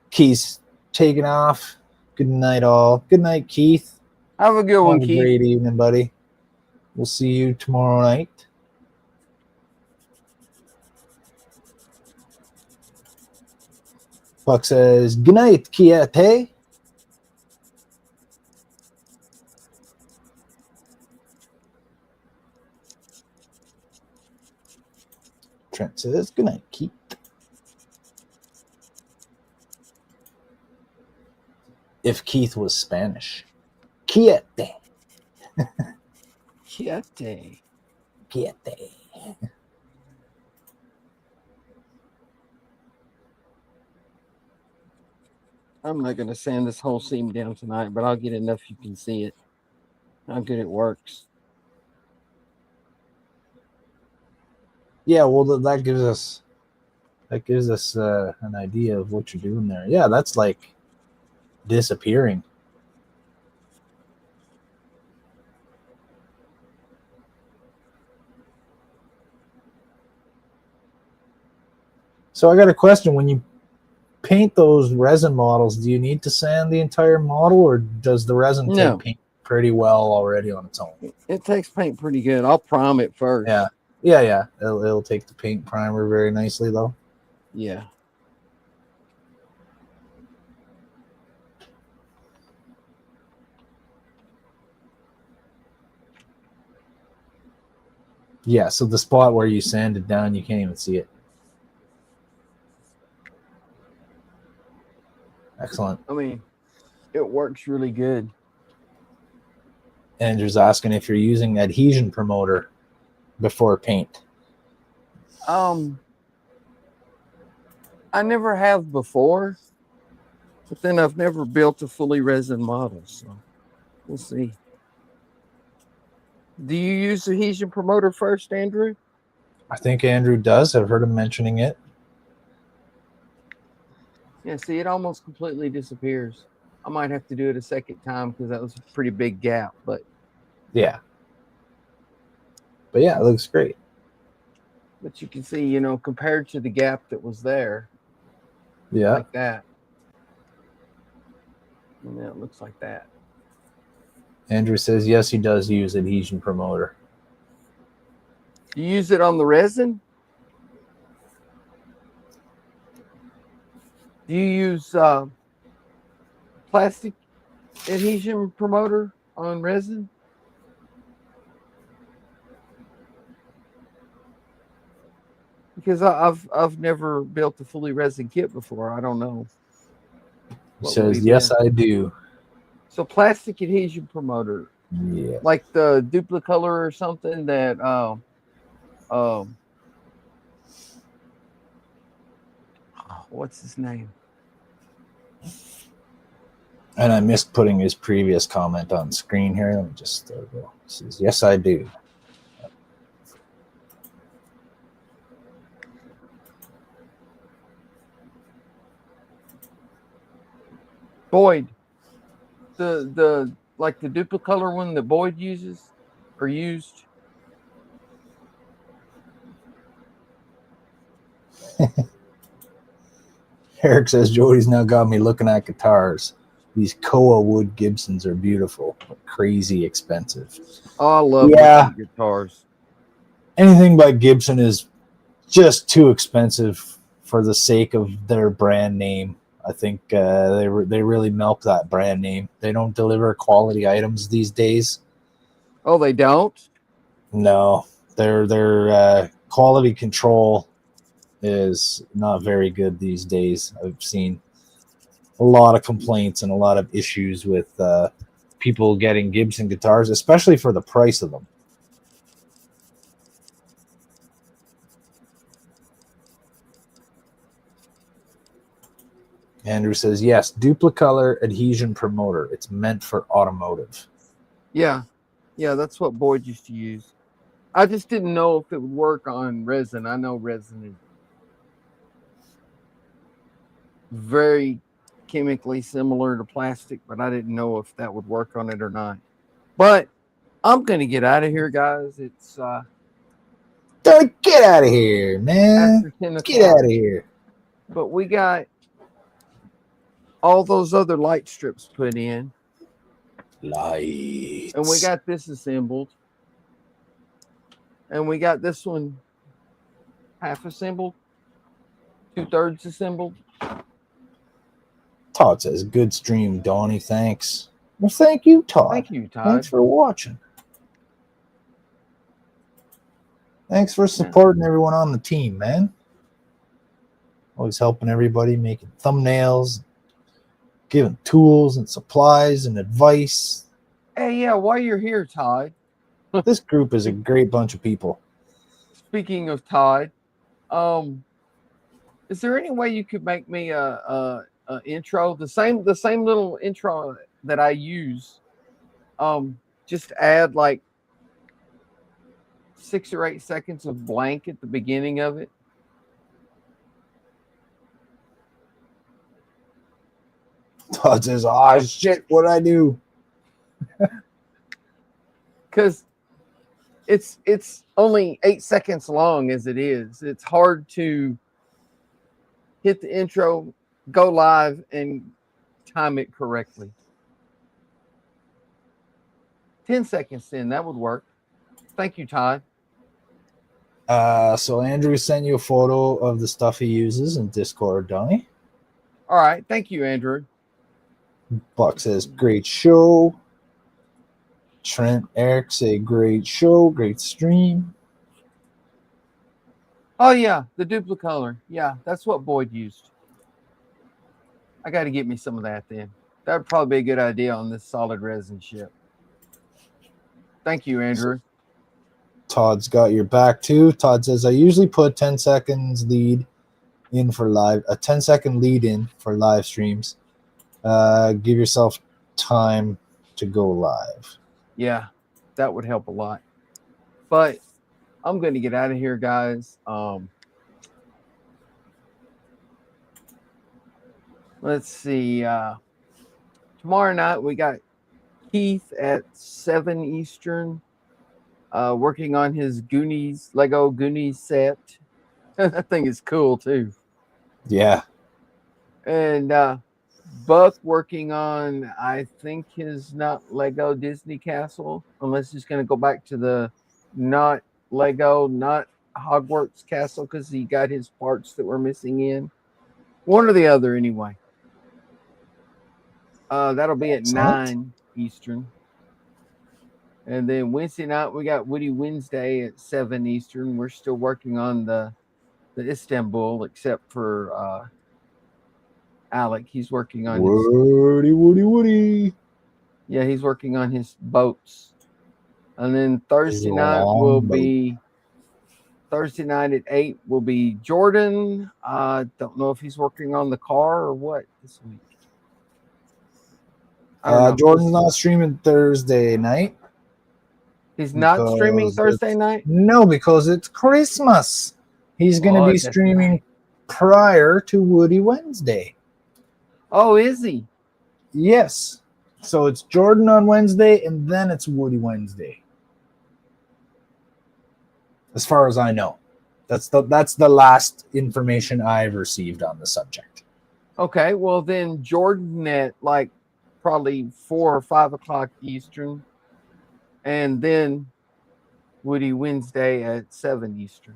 Keith's taking off. Good night, all. Good night, Keith. Have a good one, Keith. Great evening, buddy. We'll see you tomorrow night. Buck says, good night, Kiete. Trent says, good night, Keith. If Keith was Spanish. Kiete. Kiete. I'm not going to sand this whole seam down tonight, but I'll get enough you can see it. How good it works. Yeah, well, that gives us an idea of what you're doing there. Yeah, that's like disappearing. So I got a question. When you paint those resin models, do you need to sand the entire model, or does the resin take paint pretty well already on its own? It takes paint pretty good. I'll prime it first. Yeah. It'll take the paint primer very nicely, though. Yeah. Yeah, so the spot where you sand it down, you can't even see it. Excellent. I mean, it works really good. Andrew's asking if you're using adhesion promoter before paint. I never have before, but then I've never built a fully resin model, so we'll see. Do you use adhesion promoter first, Andrew? I think Andrew does. I've heard him mentioning it. Yeah, see, it almost completely disappears. I might have to do it a second time because that was a pretty big gap, but yeah. But yeah, it looks great. But you can see, compared to the gap that was there. Yeah. Like that. And then it looks like that. Andrew says, yes, he does use adhesion promoter. Do you use it on the resin? Do you use plastic adhesion promoter on resin? Because I've never built a fully resin kit before. I don't know. He says, yes, I do. So plastic adhesion promoter, Yeah. like the Duplicolor or something that what's his name? And I missed putting his previous comment on screen here. Let me just there we go. It says, yes, I do. Boyd. The like the Duplicolor one that Boyd uses or used. Eric says Jody's now got me looking at guitars. These Koa wood Gibsons are beautiful, but crazy expensive. Oh, I love Gibson guitars. Anything by Gibson is just too expensive for the sake of their brand name. I think they really milk that brand name. They don't deliver quality items these days. Oh, they don't? No, their quality control is not very good these days. I've seen a lot of complaints and a lot of issues with people getting Gibson guitars, especially for the price of them. Andrew says, yes, Duplicolor adhesion promoter. It's meant for automotive. Yeah. Yeah, that's what Boyd used to use. I just didn't know if it would work on resin. I know resin is very chemically similar to plastic, but I didn't know if that would work on it or not. But I'm going to get out of here, guys. It's get out of here, man. after 10 o'clock. Get out of here. But we got all those other light strips put in. Lights. And we got this assembled. And we got this one half assembled. 2/3 assembled. Todd says, good stream, Donnie. Thanks. Well, thank you, Todd. Thank you, Todd. Thanks for watching. Thanks for supporting everyone on the team, man. Always helping everybody, making thumbnails, giving tools and supplies and advice. Hey, yeah, while you're here, Todd. This group is a great bunch of people. Speaking of Todd, is there any way you could make me a intro, the same little intro that I use? Just add like 6 or 8 seconds of blank at the beginning of it. Todd says, "Oh shit, what'd I do?" Because it's only 8 seconds long as it is. It's hard to hit the intro, go live, and time it correctly. 10 seconds then, that would work. Thank you, Todd. So Andrew sent you a photo of the stuff he uses in Discord, Donnie. All right, thank you, Andrew. Buck says, great show. Trent, Eric say, great show, great stream. Oh, yeah, the Duplicolor. Yeah, that's what Boyd used. I got to get me some of that then. That would probably be a good idea on this solid resin ship. Thank you, Andrew. Todd's got your back too. Todd says, I usually put 10 seconds lead in for live, a 10-second lead in for live streams. Give yourself time to go live. Yeah, that would help a lot. But I'm going to get out of here, guys. Let's see. Tomorrow night we got Keith at 7 Eastern working on his Goonies, Lego Goonies set. That thing is cool too. Yeah. And Buck working on, I think, his not Lego Disney Castle, unless he's going to go back to the not Lego, not Hogwarts Castle, because he got his parts that were missing in. One or the other, anyway. That'll be at 9 Eastern. And then Wednesday night, we got Woody Wednesday at 7 Eastern. We're still working on the Istanbul, except for Alec. He's working on Woody. Yeah, he's working on his boats. And then Thursday night at 8 will be Jordan. I don't know if he's working on the car or what this week. Jordan's not streaming Thursday night. He's not streaming Thursday night? No, because it's Christmas. He's going to be streaming prior to Woody Wednesday. Oh, is he? Yes. So it's Jordan on Wednesday, and then it's Woody Wednesday. As far as I know. That's the last information I've received on the subject. Okay, well then Jordan at like probably 4 or 5 o'clock Eastern, and then Woody Wednesday at 7 Eastern.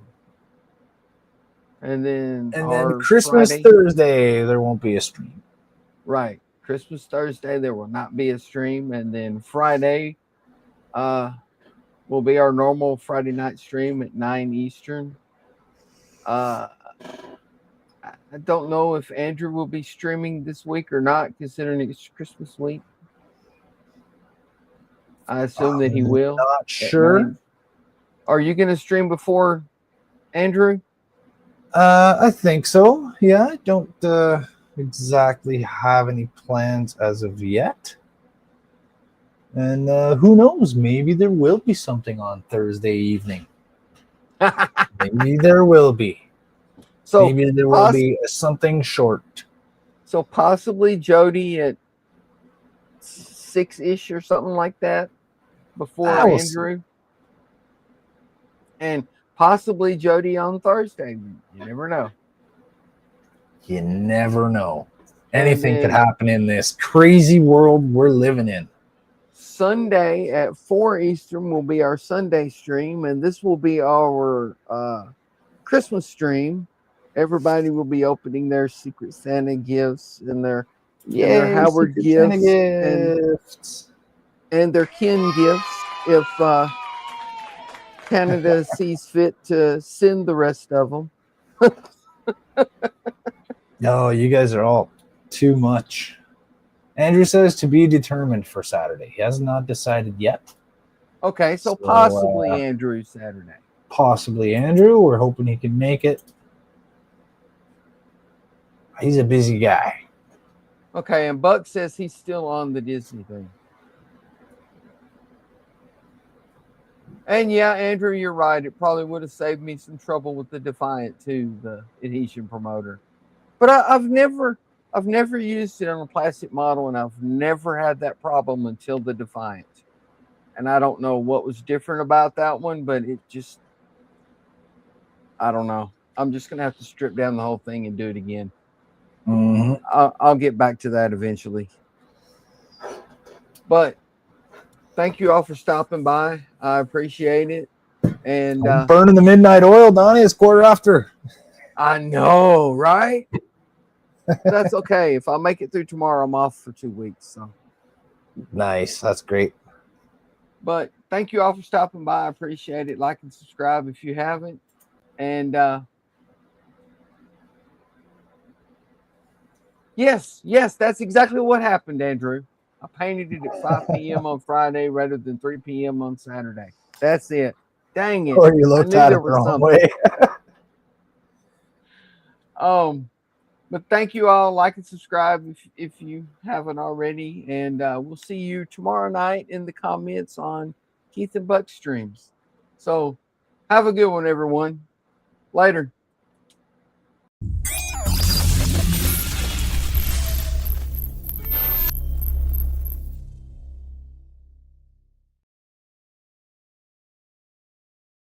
And then Christmas Friday, Thursday, there won't be a stream. Right. Christmas Thursday, there will not be a stream. And then Friday will be our normal Friday night stream at 9 Eastern. I don't know if Andrew will be streaming this week or not, considering it's Christmas week. I assume that he will. Not sure. Are you going to stream before Andrew? I think so. Yeah, I don't exactly have any plans as of yet. And who knows? Maybe there will be something on Thursday evening. Maybe there will be. So maybe there will be something short. So possibly Jody at 6-ish or something like that before Andrew. And possibly Jody on Thursday. You never know. You never know. Anything could happen in this crazy world we're living in. Sunday at 4 Eastern will be our Sunday stream, and this will be our Christmas stream. Everybody will be opening their Secret Santa gifts and their Howard gifts and their Ken gifts if Canada sees fit to send the rest of them. No, you guys are all too much. Andrew says to be determined for Saturday. He has not decided yet. Okay, so possibly Andrew Saturday. Possibly Andrew. We're hoping he can make it. He's a busy guy. Okay, and Buck says he's still on the Disney thing. And yeah, Andrew, you're right. It probably would have saved me some trouble with the Defiant too, the adhesion promoter. But I've never used it on a plastic model, and I've never had that problem until the Defiant. And I don't know what was different about that one, but it just, I don't know. I'm just going to have to strip down the whole thing and do it again. Mm-hmm. I'll get back to that eventually. But thank you all for stopping by. I appreciate it. And burning the midnight oil, Donnie. It's quarter after. I know, right? That's okay. If I make it through tomorrow, I'm off for 2 weeks. So nice. That's great. But thank you all for stopping by. I appreciate it. Like and subscribe if you haven't. And yes, that's exactly what happened, Andrew. I painted it at 5 p.m. on Friday rather than 3 p.m. on Saturday. That's it. Dang it. Or you looked at it the wrong way. But thank you all. Like and subscribe if you haven't already. And we'll see you tomorrow night in the comments on Keith and Buck streams. So have a good one, everyone. Later.